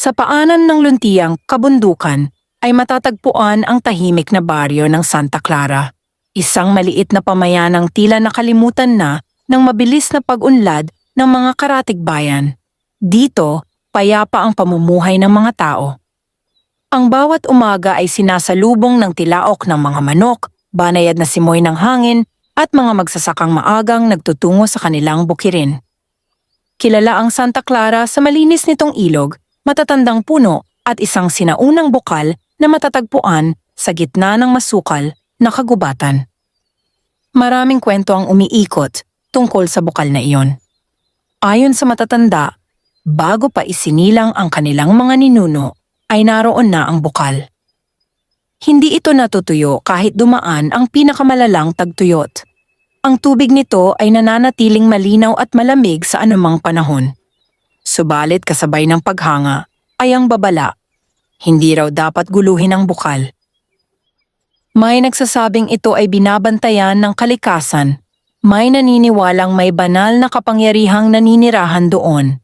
Sa paanan ng luntiang kabundukan ay matatagpuan ang tahimik na baryo ng Santa Clara, isang maliit na pamayanang tila nakalimutan na ng mabilis na pag-unlad ng mga karatigbayan. Dito, payapa ang pamumuhay ng mga tao. Ang bawat umaga ay sinasalubong ng tilaok ng mga manok, banayad na simoy ng hangin at mga magsasakang maagang nagtutungo sa kanilang bukirin. Kilala ang Santa Clara sa malinis nitong ilog, matatandang puno at isang sinaunang bukal na matatagpuan sa gitna ng masukal na kagubatan. Maraming kwento ang umiikot tungkol sa bukal na iyon. Ayon sa matatanda, bago pa isinilang ang kanilang mga ninuno, ay naroon na ang bukal. Hindi ito natutuyo kahit dumaan ang pinakamalalang tagtuyot. Ang tubig nito ay nananatiling malinaw at malamig sa anumang panahon. Subalit kasabay ng paghanga ay ang babala. Hindi raw dapat guluhin ang bukal. May nagsasabing ito ay binabantayan ng kalikasan. May naniniwalang may banal na kapangyarihang naninirahan doon.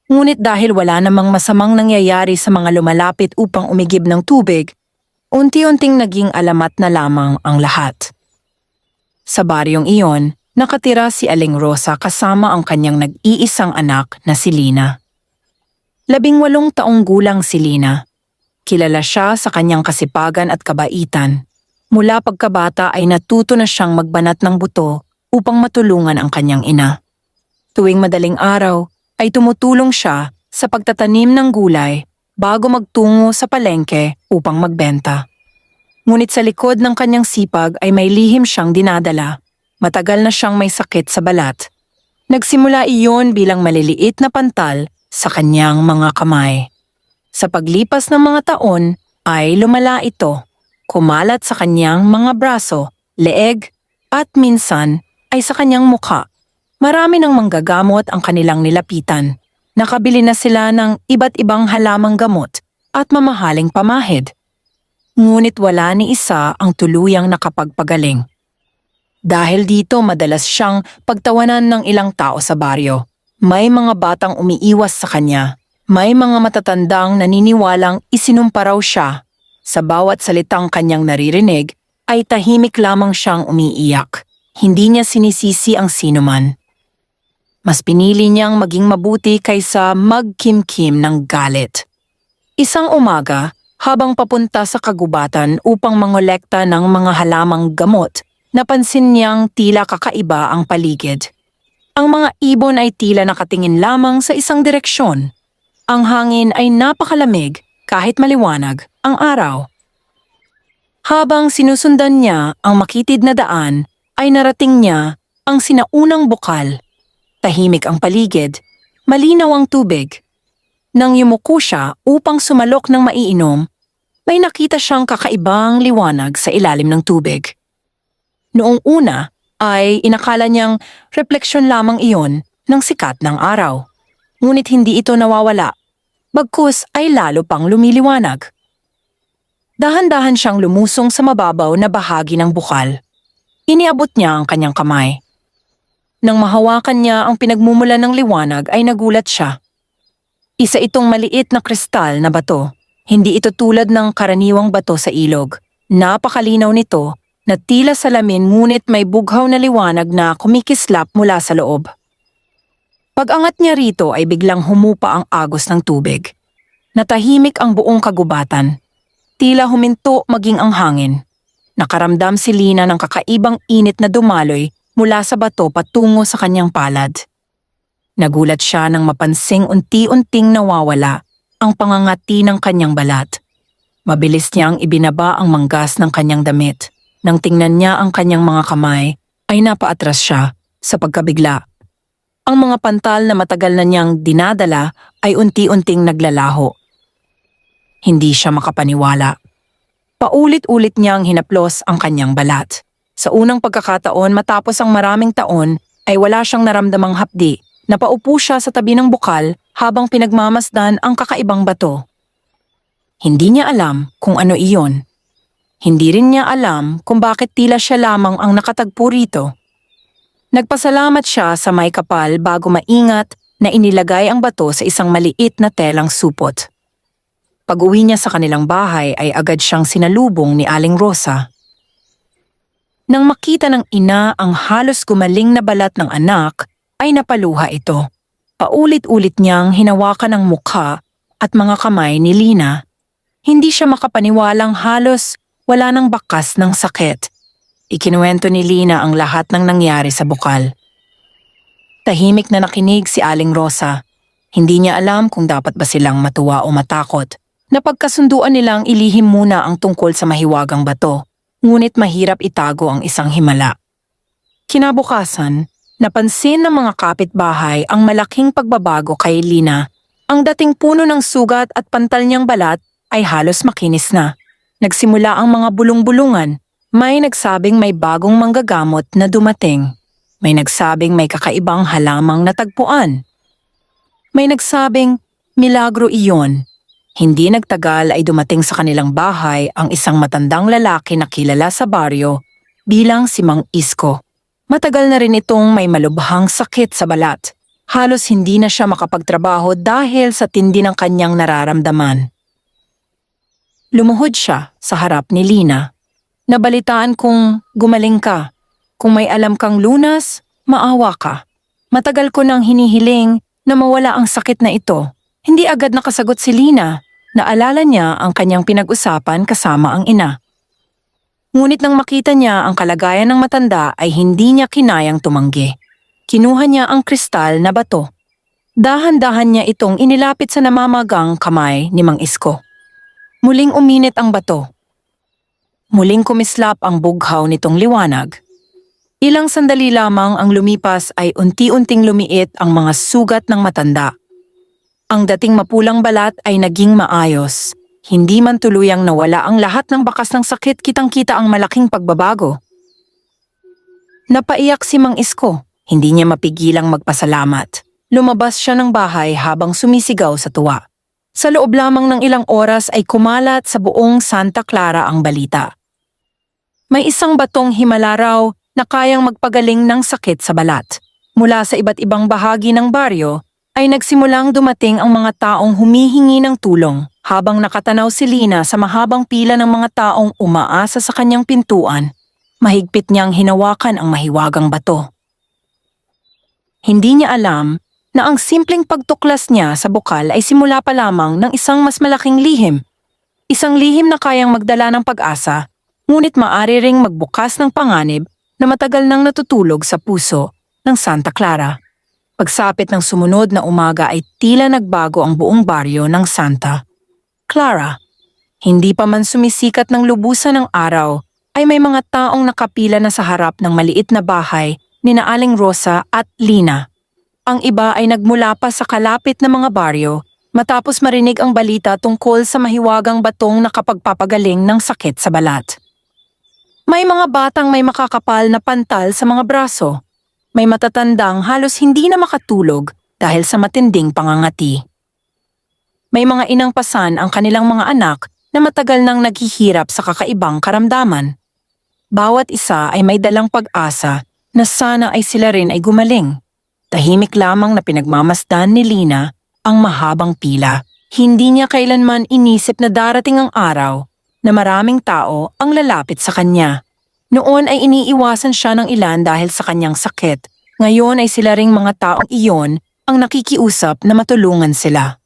Ngunit dahil wala namang masamang nangyayari sa mga lumalapit upang umigib ng tubig, unti-unting naging alamat na lamang ang lahat. Sa baryong iyon, nakatira si Aling Rosa kasama ang kanyang nag-iisang anak na si Lina. 18 taong gulang si Lina. Kilala siya sa kanyang kasipagan at kabaitan. Mula pagkabata ay natuto na siyang magbanat ng buto upang matulungan ang kanyang ina. Tuwing madaling araw ay tumutulong siya sa pagtatanim ng gulay bago magtungo sa palengke upang magbenta. Ngunit sa likod ng kanyang sipag ay may lihim siyang dinadala. Matagal na siyang may sakit sa balat. Nagsimula iyon bilang maliliit na pantal sa kanyang mga kamay. Sa paglipas ng mga taon ay lumala ito. Kumalat sa kanyang mga braso, leeg at minsan ay sa kanyang mukha. Marami ng manggagamot ang kanilang nilapitan. Nakabili na sila ng iba't ibang halamang gamot at mamahaling pamahid. Ngunit wala ni isa ang tuluyang nakapagpagaling. Dahil dito madalas siyang pagtawanan ng ilang tao sa baryo. May mga batang umiiwas sa kanya. May mga matatandang naniniwalang isinumpa raw siya. Sa bawat salitang kanyang naririnig ay tahimik lamang siyang umiiyak. Hindi niya sinisisi ang sinuman. Mas pinili niyang maging mabuti kaysa magkimkim ng galit. Isang umaga, habang papunta sa kagubatan upang mangolekta ng mga halamang gamot, napansin niyang tila kakaiba ang paligid. Ang mga ibon ay tila nakatingin lamang sa isang direksyon. Ang hangin ay napakalamig kahit maliwanag ang araw. Habang sinusundan niya ang makitid na daan, ay narating niya ang sinaunang bukal. Tahimik ang paligid, malinaw ang tubig. Nang yumuko siya upang sumalok ng maiinom, may nakita siyang kakaibang liwanag sa ilalim ng tubig. Noong una ay inakala niyang refleksyon lamang iyon ng sikat ng araw. Ngunit hindi ito nawawala, bagkus ay lalo pang lumiliwanag. Dahan-dahan siyang lumusong sa mababaw na bahagi ng bukal. Iniabot niya ang kanyang kamay. Nang mahawakan niya ang pinagmumulan ng liwanag ay nagulat siya. Isa itong maliit na kristal na bato. Hindi ito tulad ng karaniwang bato sa ilog. Napakalinaw nito na tila salamin ngunit may bughaw na liwanag na kumikislap mula sa loob. Pag-angat niya rito ay biglang humupa ang agos ng tubig. Natahimik ang buong kagubatan. Tila huminto maging ang hangin. Nakaramdam si Lina ng kakaibang init na dumaloy mula sa bato patungo sa kanyang palad. Nagulat siya nang mapansing unti-unting nawawala ang pangangati ng kanyang balat. Mabilis niyang ibinaba ang manggas ng kanyang damit. Nang tingnan niya ang kanyang mga kamay, ay napaatras siya sa pagkabigla. Ang mga pantal na matagal na niyang dinadala ay unti-unting naglalaho. Hindi siya makapaniwala. Paulit-ulit niyang hinaplos ang kanyang balat. Sa unang pagkakataon matapos ang maraming taon ay wala siyang naramdamang hapdi. Napaupo siya sa tabi ng bukal habang pinagmamasdan ang kakaibang bato. Hindi niya alam kung ano iyon. Hindi rin niya alam kung bakit tila siya lamang ang nakatagpo rito. Nagpasalamat siya sa may kapal bago maingat na inilagay ang bato sa isang maliit na telang supot. Pag-uwi niya sa kanilang bahay ay agad siyang sinalubong ni Aling Rosa. Nang makita ng ina ang halos gumaling na balat ng anak, ay napaluha ito. Paulit-ulit niyang hinawakan ang mukha at mga kamay ni Lina. Hindi siya makapaniwalang halos wala nang bakas ng sakit. Ikinuwento ni Lina ang lahat ng nangyari sa bukal. Tahimik na nakinig si Aling Rosa. Hindi niya alam kung dapat ba silang matuwa o matakot. Napagkasunduan nilang ilihim muna ang tungkol sa mahiwagang bato, ngunit mahirap itago ang isang himala. Kinabukasan, napansin ng mga kapitbahay ang malaking pagbabago kay Lina. Ang dating puno ng sugat at pantal niyang balat ay halos makinis na. Nagsimula ang mga bulong-bulungan. May nagsabing may bagong manggagamot na dumating. May nagsabing may kakaibang halamang natagpuan. May nagsabing milagro iyon. Hindi nagtagal ay dumating sa kanilang bahay ang isang matandang lalaki na kilala sa baryo bilang si Mang Isko. Matagal na rin itong may malubhang sakit sa balat. Halos hindi na siya makapagtrabaho dahil sa tindi ng kanyang nararamdaman. Lumuhod siya sa harap ni Lina. Nabalitaan kong gumaling ka. Kung may alam kang lunas, maawa ka. Matagal ko nang hinihiling na mawala ang sakit na ito. Hindi agad nakasagot si Lina. Naalala niya ang kanyang pinag-usapan kasama ang ina. Ngunit nang makita niya ang kalagayan ng matanda ay hindi niya kinayang tumanggi. Kinuha niya ang kristal na bato. Dahan-dahan niya itong inilapit sa namamagang kamay ni Mang Isko. Muling uminit ang bato. Muling kumislap ang bughaw nitong liwanag. Ilang sandali lamang ang lumipas ay unti-unting lumiit ang mga sugat ng matanda. Ang dating mapulang balat ay naging maayos. Hindi man tuluyang nawala ang lahat ng bakas ng sakit, kitang-kita ang malaking pagbabago. Napaiyak si Mang Isko. Hindi niya mapigilang magpasalamat. Lumabas siya ng bahay habang sumisigaw sa tuwa. Sa loob lamang ng ilang oras ay kumalat sa buong Santa Clara ang balita. May isang batong himala raw na kayang magpagaling ng sakit sa balat. Mula sa iba't ibang bahagi ng baryo, ay nagsimulang dumating ang mga taong humihingi ng tulong habang nakatanaw si Lina sa mahabang pila ng mga taong umaasa sa kanyang pintuan. Mahigpit niyang hinawakan ang mahiwagang bato. Hindi niya alam na ang simpleng pagtuklas niya sa bukal ay simula pa lamang ng isang mas malaking lihim. Isang lihim na kayang magdala ng pag-asa, ngunit maaari ring magbukas ng panganib na matagal nang natutulog sa puso ng Santa Clara. Pagsapit ng sumunod na umaga ay tila nagbago ang buong baryo ng Santa Clara. Hindi pa man sumisikat ng lubusan ng araw, ay may mga taong nakapila na sa harap ng maliit na bahay ni Aling Rosa at Lina. Ang iba ay nagmula pa sa kalapit na mga baryo matapos marinig ang balita tungkol sa mahiwagang batong nakapagpapagaling ng sakit sa balat. May mga batang may makakapal na pantal sa mga braso. May matatandang halos hindi na makatulog dahil sa matinding pangangati. May mga inang pasan ang kanilang mga anak na matagal nang naghihirap sa kakaibang karamdaman. Bawat isa ay may dalang pag-asa na sana ay sila rin ay gumaling. Tahimik lamang na pinagmamasdan ni Lina ang mahabang pila. Hindi niya kailanman inisip na darating ang araw na maraming tao ang lalapit sa kanya. Noon ay iniiwasan siya ng ilan dahil sa kanyang sakit. Ngayon ay sila ring mga taong iyon ang nakikiusap na matulungan sila.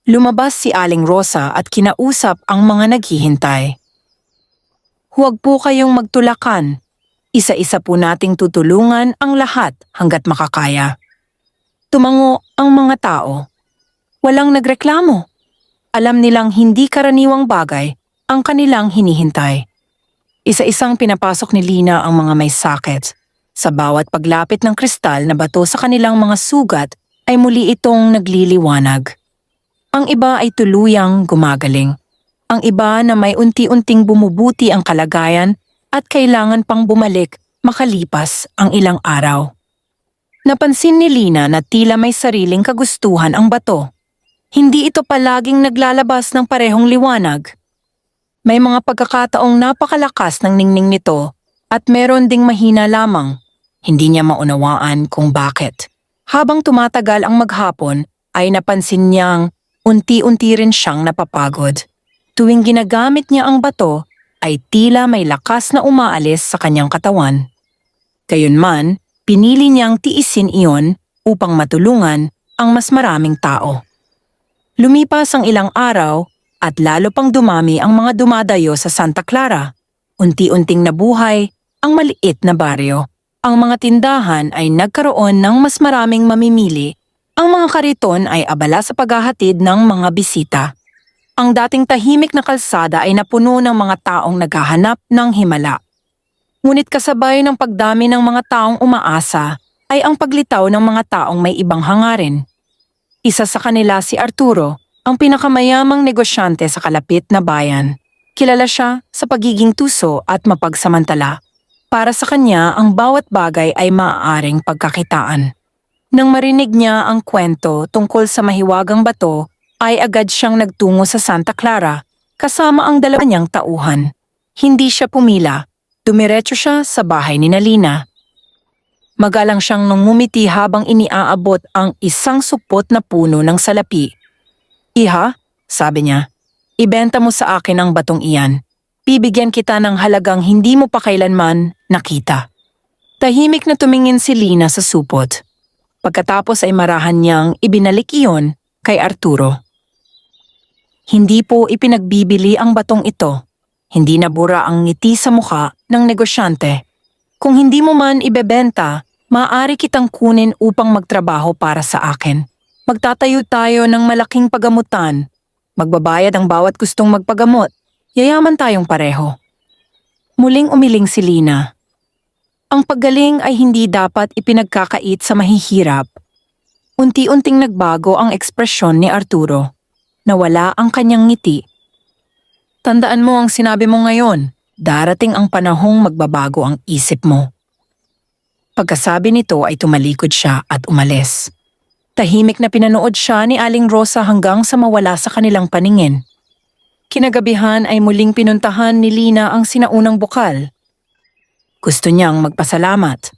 Lumabas si Aling Rosa at kinausap ang mga naghihintay. Huwag po kayong magtulakan. Isa-isa po nating tutulungan ang lahat hanggat makakaya. Tumango ang mga tao. Walang nagreklamo. Alam nilang hindi karaniwang bagay ang kanilang hinihintay. Isa-isang pinapasok ni Lina ang mga may sakit. Sa bawat paglapit ng kristal na bato sa kanilang mga sugat ay muli itong nagliliwanag. Ang iba ay tuluyang gumagaling. Ang iba na may unti-unting bumubuti ang kalagayan at kailangan pang bumalik makalipas ang ilang araw. Napansin ni Lina na tila may sariling kagustuhan ang bato. Hindi ito palaging naglalabas ng parehong liwanag. May mga pagkakataong napakalakas ng ningning nito at meron ding mahina lamang. Hindi niya maunawaan kung bakit. Habang tumatagal ang maghapon ay napansin niyang Unti-unti rin siyang napapagod. Tuwing ginagamit niya ang bato, ay tila may lakas na umaalis sa kanyang katawan. Gayunman, pinili niyang tiisin iyon upang matulungan ang mas maraming tao. Lumipas ang ilang araw at lalo pang dumami ang mga dumadayo sa Santa Clara. Unti-unting nabuhay ang maliit na baryo. Ang mga tindahan ay nagkaroon ng mas maraming mamimili. Ang mga kariton ay abala sa paghahatid ng mga bisita. Ang dating tahimik na kalsada ay napuno ng mga taong naghahanap ng himala. Ngunit kasabay ng pagdami ng mga taong umaasa ay ang paglitaw ng mga taong may ibang hangarin. Isa sa kanila si Arturo, ang pinakamayamang negosyante sa kalapit na bayan. Kilala siya sa pagiging tuso at mapagsamantala. Para sa kanya, ang bawat bagay ay maaaring pagkakitaan. Nang marinig niya ang kwento tungkol sa mahiwagang bato, ay agad siyang nagtungo sa Santa Clara kasama ang dalawa niyang tauhan. Hindi siya pumila, dumiretso siya sa bahay ni Lina. Magalang siyang ngumiti habang iniaabot ang isang supot na puno ng salapi. "Iha," sabi niya, "ibenta mo sa akin ang batong iyan. Bibigyan kita ng halagang hindi mo pa kailanman nakita." Tahimik na tumingin si Lina sa supot. Pagkatapos ay marahan niyang ibinalik iyon kay Arturo. Hindi po ipinagbibili ang batong ito. Hindi nabura ang ngiti sa mukha ng negosyante. "Kung hindi mo man ibebenta, maaari kitang kunin upang magtrabaho para sa akin. Magtatayo tayo ng malaking pagamutan. Magbabayad ang bawat gustong magpagamot. Yayaman tayong pareho." Muling umiling si Lina. Ang paggaling ay hindi dapat ipinagkakait sa mahihirap. Unti-unting nagbago ang ekspresyon ni Arturo. Nawala ang kanyang ngiti. "Tandaan mo ang sinabi mo ngayon. Darating ang panahong magbabago ang isip mo." Pagkasabi nito ay tumalikod siya at umalis. Tahimik na pinanood siya ni Aling Rosa hanggang sa mawala sa kanilang paningin. Kinagabihan ay muling pinuntahan ni Lina ang sinaunang bukal. Gusto niyang magpasalamat.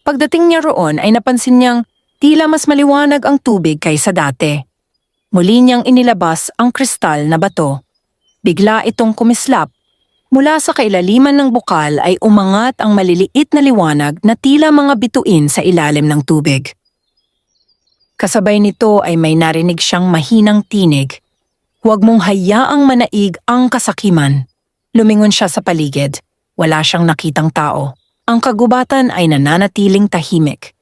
Pagdating niya roon ay napansin niyang tila mas maliwanag ang tubig kaysa dati. Muli niyang inilabas ang kristal na bato. Bigla itong kumislap. Mula sa kailaliman ng bukal ay umangat ang maliliit na liwanag na tila mga bituin sa ilalim ng tubig. Kasabay nito ay may narinig siyang mahinang tinig. "Huwag mong hayaang manaig ang kasakiman." Lumingon siya sa paligid. Wala siyang nakitang tao. Ang kagubatan ay nananatiling tahimik.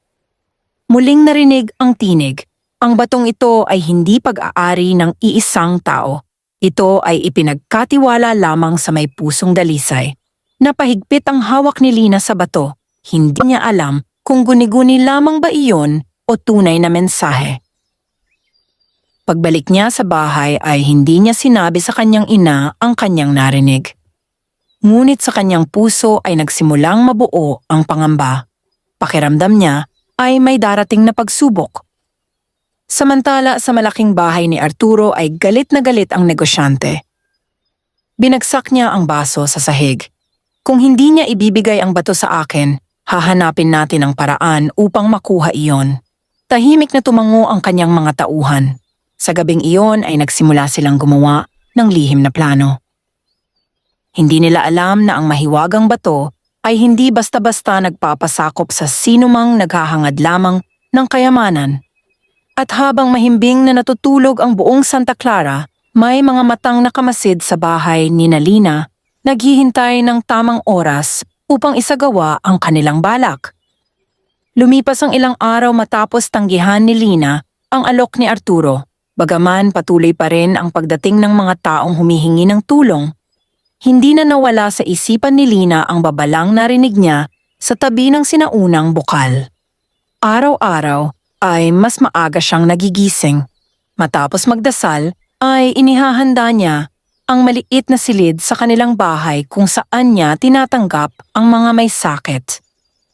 Muling narinig ang tinig. Ang batong ito ay hindi pag-aari ng iisang tao. Ito ay ipinagkatiwala lamang sa may pusong dalisay. Napahigpit ang hawak ni Lina sa bato. Hindi niya alam kung guni-guni lamang ba iyon o tunay na mensahe. Pagbalik niya sa bahay ay hindi niya sinabi sa kanyang ina ang kanyang narinig. Ngunit sa kanyang puso ay nagsimulang mabuo ang pangamba. Pakiramdam niya ay may darating na pagsubok. Samantala sa malaking bahay ni Arturo ay galit na galit ang negosyante. Binagsak niya ang baso sa sahig. "Kung hindi niya ibibigay ang bato sa akin, hahanapin natin ang paraan upang makuha iyon." Tahimik na tumango ang kanyang mga tauhan. Sa gabing iyon ay nagsimula silang gumawa ng lihim na plano. Hindi nila alam na ang mahiwagang bato ay hindi basta-basta nagpapasakop sa sinumang naghahangad lamang ng kayamanan. At habang mahimbing na natutulog ang buong Santa Clara, may mga matang nakamasid sa bahay ni Lina, naghihintay ng tamang oras upang isagawa ang kanilang balak. Lumipas ang ilang araw matapos tanggihan ni Lina ang alok ni Arturo. Bagaman patuloy pa rin ang pagdating ng mga taong humihingi ng tulong, hindi na nawala sa isipan ni Lina ang babalang narinig niya sa tabi ng sinaunang bukal. Araw-araw ay mas maaga siyang nagigising. Matapos magdasal ay inihahanda niya ang maliit na silid sa kanilang bahay kung saan niya tinatanggap ang mga may sakit.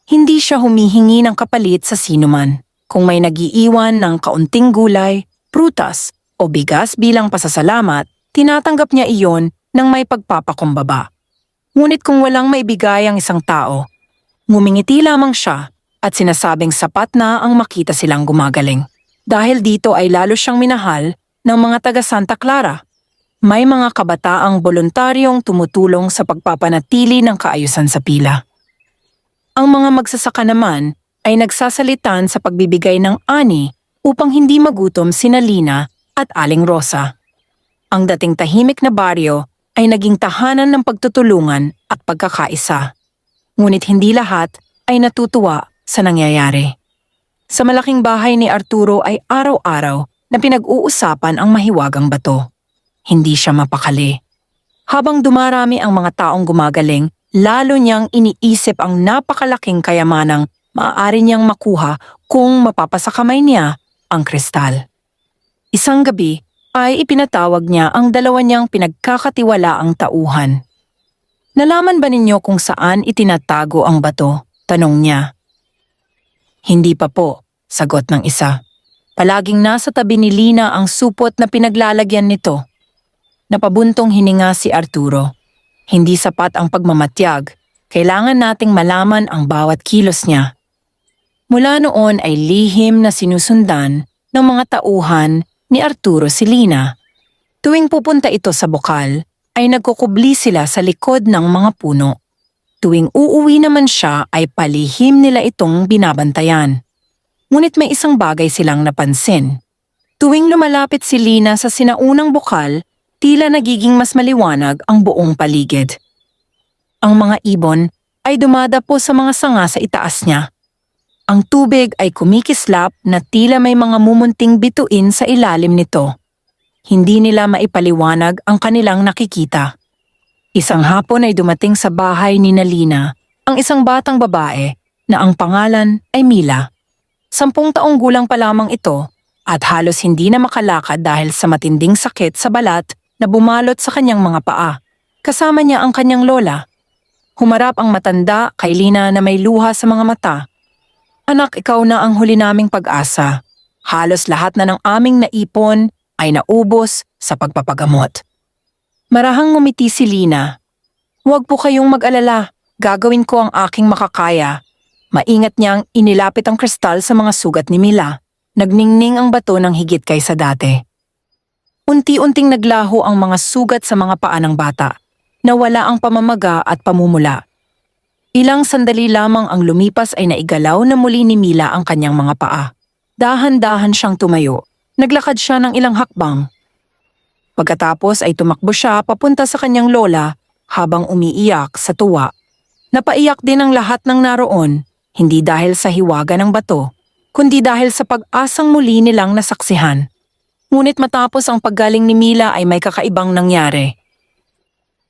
Hindi siya humihingi ng kapalit sa sinuman. Kung may nagiiwan ng kaunting gulay, prutas o bigas bilang pasasalamat, tinatanggap niya iyon ng may pagpapakumbaba. Ngunit kung walang maibigay ang isang tao, ngumingiti lamang siya at sinasabing sapat na ang makita silang gumagaling. Dahil dito ay lalo siyang minahal ng mga taga Santa Clara. May mga kabataang voluntaryong tumutulong sa pagpapanatili ng kaayusan sa pila. Ang mga magsasaka naman ay nagsasalitan sa pagbibigay ng ani upang hindi magutom sina Lina at Aling Rosa. Ang dating tahimik na baryo ay naging tahanan ng pagtutulungan at pagkakaisa. Ngunit hindi lahat ay natutuwa sa nangyayari. Sa malaking bahay ni Arturo ay araw-araw na pinag-uusapan ang mahiwagang bato. Hindi siya mapakali. Habang dumarami ang mga taong gumagaling, lalo niyang iniisip ang napakalaking kayamanang maaari niyang makuha kung mapapasa kamay niya ang kristal. Isang gabi ay ipinatawag niya ang dalawa niyang pinagkakatiwalaang tauhan. "Nalaman ba ninyo kung saan itinatago ang bato?" tanong niya. "Hindi pa po," sagot ng isa. "Palaging nasa tabi ni Lina ang supot na pinaglalagyan nito." Napabuntong hininga si Arturo. Hindi sapat ang pagmamatyag. Kailangan nating malaman ang bawat kilos niya. Mula noon ay lihim na sinusundan ng mga tauhan ni Arturo si Lina. Tuwing pupunta ito sa bukal, ay nagkukubli sila sa likod ng mga puno. Tuwing uuwi naman siya ay palihim nila itong binabantayan. Ngunit may isang bagay silang napansin. Tuwing lumalapit si Lina sa sinaunang bukal, tila nagiging mas maliwanag ang buong paligid. Ang mga ibon ay dumadapo sa mga sanga sa itaas niya. Ang tubig ay kumikislap na tila may mga mumunting bituin sa ilalim nito. Hindi nila maipaliwanag ang kanilang nakikita. Isang hapon ay dumating sa bahay ni Nalina ang isang batang babae na ang pangalan ay Mila. 10 taong gulang pa lamang ito at halos hindi na makalakad dahil sa matinding sakit sa balat na bumalot sa kanyang mga paa. Kasama niya ang kanyang lola. Humarap ang matanda kay Lina na may luha sa mga mata. "Anak, ikaw na ang huli naming pag-asa. Halos lahat na ng aming naipon ay naubos sa pagpapagamot." Marahang ngumiti si Lina. "Huwag po kayong mag-alala. Gagawin ko ang aking makakaya." Maingat niyang inilapit ang kristal sa mga sugat ni Mila. Nagningning ang bato ng higit kaysa dati. Unti-unting naglaho ang mga sugat sa mga paa ng bata. Nawala ang pamamaga at pamumula. Ilang sandali lamang ang lumipas ay naigalaw na muli ni Mila ang kanyang mga paa. Dahan-dahan siyang tumayo. Naglakad siya ng ilang hakbang. Pagkatapos ay tumakbo siya papunta sa kanyang lola habang umiiyak sa tuwa. Napaiyak din ang lahat ng naroon, hindi dahil sa hiwaga ng bato, kundi dahil sa pag-asang muli nilang nasaksihan. Ngunit matapos ang paggaling ni Mila ay may kakaibang nangyari.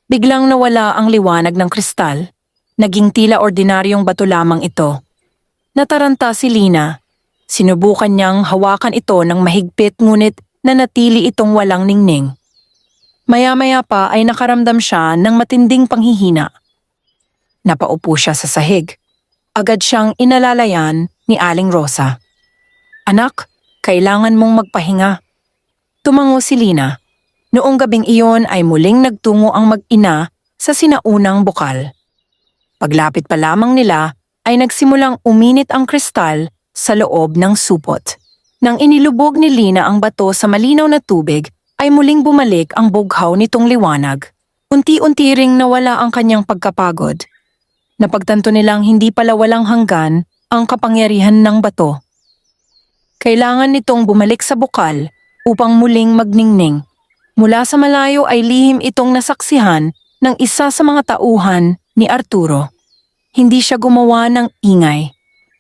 Biglang nawala ang liwanag ng kristal. Naging tila ordinaryong bato lamang ito. Nataranta si Lina. Sinubukan niyang hawakan ito ng mahigpit ngunit nanatili itong walang ningning. Maya-maya pa ay nakaramdam siya ng matinding panghihina. Napaupo siya sa sahig. Agad siyang inalalayan ni Aling Rosa. "Anak, kailangan mong magpahinga." Tumango si Lina. Noong gabing iyon ay muling nagtungo ang mag-ina sa sinaunang bukal. Paglapit pa lamang nila ay nagsimulang uminit ang kristal sa loob ng supot. Nang inilubog ni Lina ang bato sa malinaw na tubig ay muling bumalik ang bughaw nitong liwanag. Unti-unti ring nawala ang kanyang pagkapagod. Napagtanto nilang hindi pala walang hanggan ang kapangyarihan ng bato. Kailangan nitong bumalik sa bukal upang muling magningning. Mula sa malayo ay lihim itong nasaksihan ng isa sa mga tauhan ni Arturo. Hindi siya gumawa ng ingay.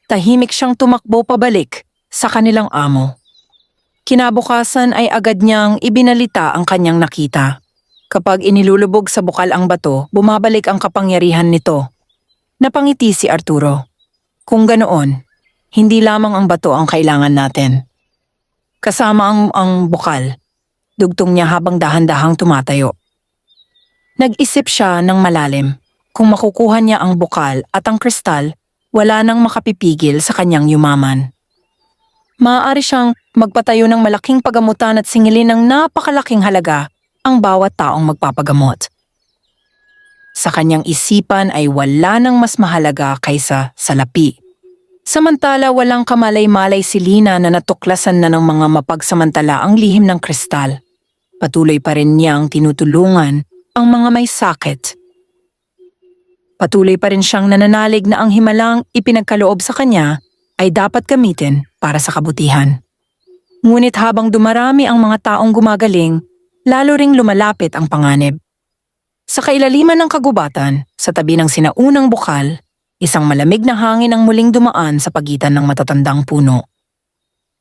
Tahimik siyang tumakbo pabalik sa kanilang amo. Kinabukasan ay agad niyang ibinalita ang kanyang nakita. Kapag inilulubog sa bukal ang bato, bumabalik ang kapangyarihan nito. Napangiti si Arturo. Kung ganoon, hindi lamang ang bato ang kailangan natin. Kasama ang bukal, dugtong niya habang dahan-dahang tumatayo. Nag-isip siya ng malalim. Kung makukuha niya ang bukal at ang kristal, wala nang makapipigil sa kanyang yumaman. Maaari siyang magpatayo ng malaking pagamutan at singilin ng napakalaking halaga ang bawat taong magpapagamot. Sa kanyang isipan ay wala nang mas mahalaga kaysa salapi. Samantala walang kamalay-malay si Lina na natuklasan na ng mga mapagsamantala ang lihim ng kristal. Patuloy pa rin niyang tinutulungan ang mga may sakit. Patuloy pa rin siyang nananalig na ang himalang ipinagkaloob sa kanya ay dapat gamitin para sa kabutihan. Ngunit habang dumarami ang mga taong gumagaling, lalo ring lumalapit ang panganib. Sa kailaliman ng kagubatan, sa tabi ng sinaunang bukal, isang malamig na hangin ang muling dumaan sa pagitan ng matatandang puno.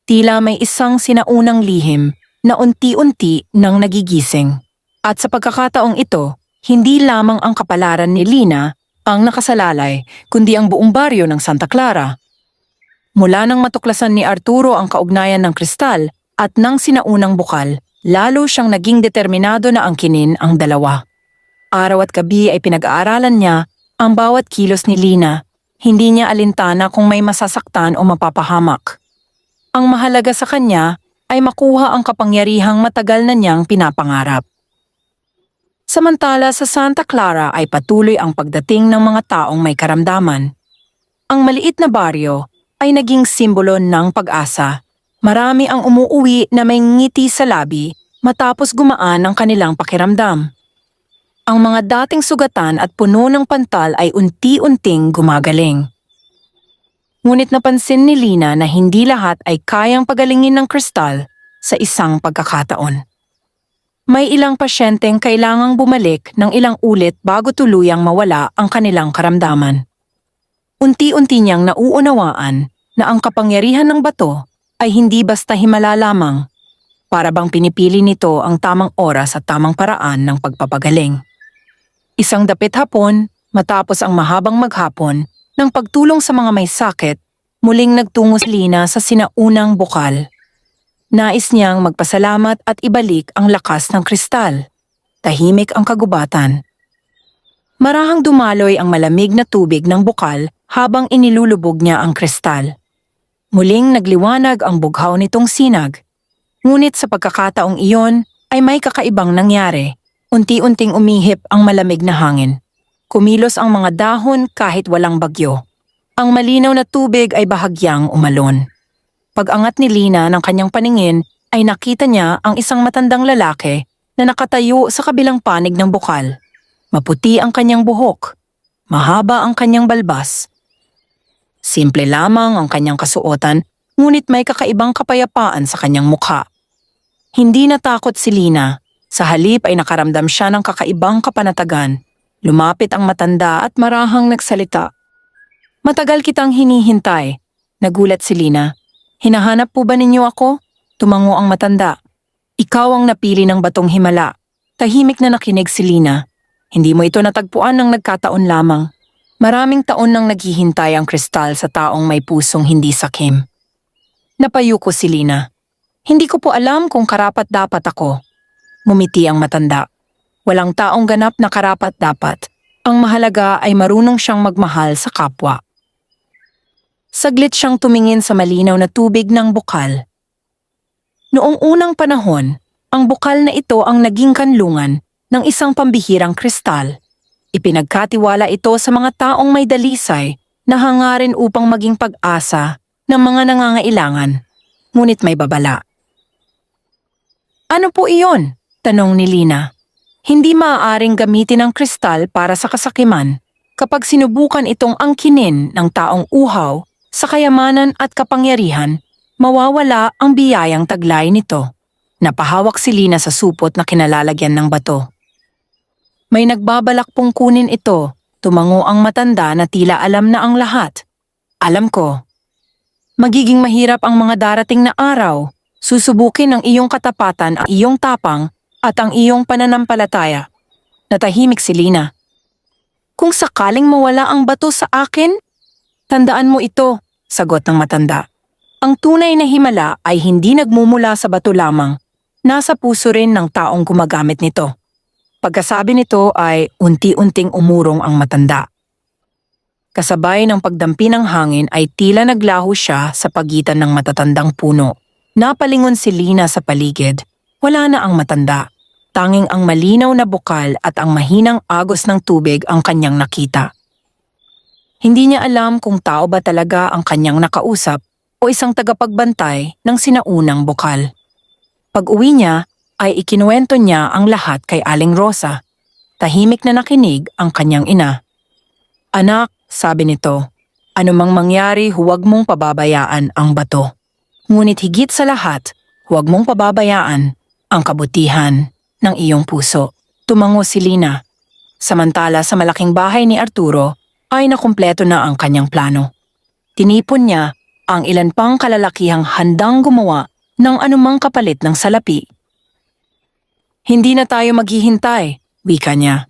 Tila may isang sinaunang lihim na unti-unti nang nagigising. At sa pagkakataong ito, hindi lamang ang kapalaran ni Lina ang nakasalalay, kundi ang buong baryo ng Santa Clara. Mula nang matuklasan ni Arturo ang kaugnayan ng kristal at ng sinaunang bukal, lalo siyang naging determinado na angkinin ang dalawa. Araw at gabi ay pinag-aaralan niya ang bawat kilos ni Lina. Hindi niya alintana kung may masasaktan o mapapahamak. Ang mahalaga sa kanya ay makuha ang kapangyarihang matagal na niyang pinapangarap. Samantala sa Santa Clara ay patuloy ang pagdating ng mga taong may karamdaman. Ang maliit na baryo ay naging simbolo ng pag-asa. Marami ang umuuwi na may ngiti sa labi matapos gumaan ang kanilang pakiramdam. Ang mga dating sugatan at puno ng pantal ay unti-unting gumagaling. Ngunit napansin ni Lina na hindi lahat ay kayang pagalingin ng kristal sa isang pagkakataon. May ilang pasyenteng kailangang bumalik ng ilang ulit bago tuluyang mawala ang kanilang karamdaman. Unti-unti niyang nauunawaan na ang kapangyarihan ng bato ay hindi basta himala lamang, para bang pinipili nito ang tamang oras at tamang paraan ng pagpapagaling. Isang dapit hapon, matapos ang mahabang maghapon, ng pagtulong sa mga may sakit, muling nagtungo si Lina sa sinaunang bukal. Nais niyang magpasalamat at ibalik ang lakas ng kristal. Tahimik ang kagubatan. Marahang dumaloy ang malamig na tubig ng bukal habang inilulubog niya ang kristal. Muling nagliwanag ang bughaw nitong sinag. Ngunit sa pagkakataong iyon ay may kakaibang nangyari. Unti-unting umihip ang malamig na hangin. Kumilos ang mga dahon kahit walang bagyo. Ang malinaw na tubig ay bahagyang umalon. Pag-angat ni Lina ng kanyang paningin ay nakita niya ang isang matandang lalaki na nakatayo sa kabilang panig ng bukal. Maputi ang kanyang buhok. Mahaba ang kanyang balbas. Simple lamang ang kanyang kasuotan, ngunit may kakaibang kapayapaan sa kanyang mukha. Hindi natakot si Lina. Sa halip ay nakaramdam siya ng kakaibang kapanatagan. Lumapit ang matanda at marahang nagsalita. "Matagal kitang hinihintay." Nagulat si Lina. "Hinahanap po ba ninyo ako?" Tumango ang matanda. "Ikaw ang napili ng batong himala." Tahimik na nakinig si Lina. Hindi mo ito natagpuan ng nagkataon lamang. Maraming taon nang naghihintay ang kristal sa taong may pusong hindi sakim. Napayuko si Lina. "Hindi ko po alam kung karapat-dapat ako." Ngumiti ang matanda. Walang taong ganap na karapat-dapat. Ang mahalaga ay marunong siyang magmahal sa kapwa. Saglit siyang tumingin sa malinaw na tubig ng bukal. Noong unang panahon, ang bukal na ito ang naging kanlungan ng isang pambihirang kristal. Ipinagkatiwala ito sa mga taong may dalisay na hangarin upang maging pag-asa ng mga nangangailangan. Ngunit may babala. "Ano po iyon?" tanong ni Lina. "Hindi maaaring gamitin ang kristal para sa kasakiman kapag sinubukan itong angkinin ng taong uhaw sa kayamanan at kapangyarihan, mawawala ang biyayang taglay nito." Napahawak si Lina sa supot na kinalalagyan ng bato. "May nagbabalak pong kunin ito." Tumango ang matanda na tila alam na ang lahat. "Alam ko. Magiging mahirap ang mga darating na araw. Susubukin ng iyong katapatan, ang iyong tapang, at ang iyong pananampalataya." Natahimik si Lina. "Kung sakaling mawala ang bato sa akin, tandaan mo ito," sagot ng matanda. "Ang tunay na himala ay hindi nagmumula sa bato lamang. Nasa puso rin ng taong gumagamit nito." Pagkasabi nito ay unti-unting umurong ang matanda. Kasabay ng pagdampi ng hangin ay tila naglaho siya sa pagitan ng matatandang puno. Napalingon si Lina sa paligid. Wala na ang matanda. Tanging ang malinaw na bukal at ang mahinang agos ng tubig ang kanyang nakita. Hindi niya alam kung tao ba talaga ang kanyang nakausap o isang tagapagbantay ng sinaunang bukal. Pag-uwi niya ay ikinuwento niya ang lahat kay Aling Rosa. Tahimik na nakinig ang kanyang ina. "Anak," sabi nito, "anumang mangyari huwag mong pababayaan ang bato. Ngunit higit sa lahat, huwag mong pababayaan ang kabutihan ng iyong puso." Tumango si Lina. Samantala sa malaking bahay ni Arturo ay nakumpleto na ang kanyang plano. Tinipon niya ang ilan pang kalalakihang handang gumawa ng anumang kapalit ng salapi. "Hindi na tayo maghihintay," wika niya.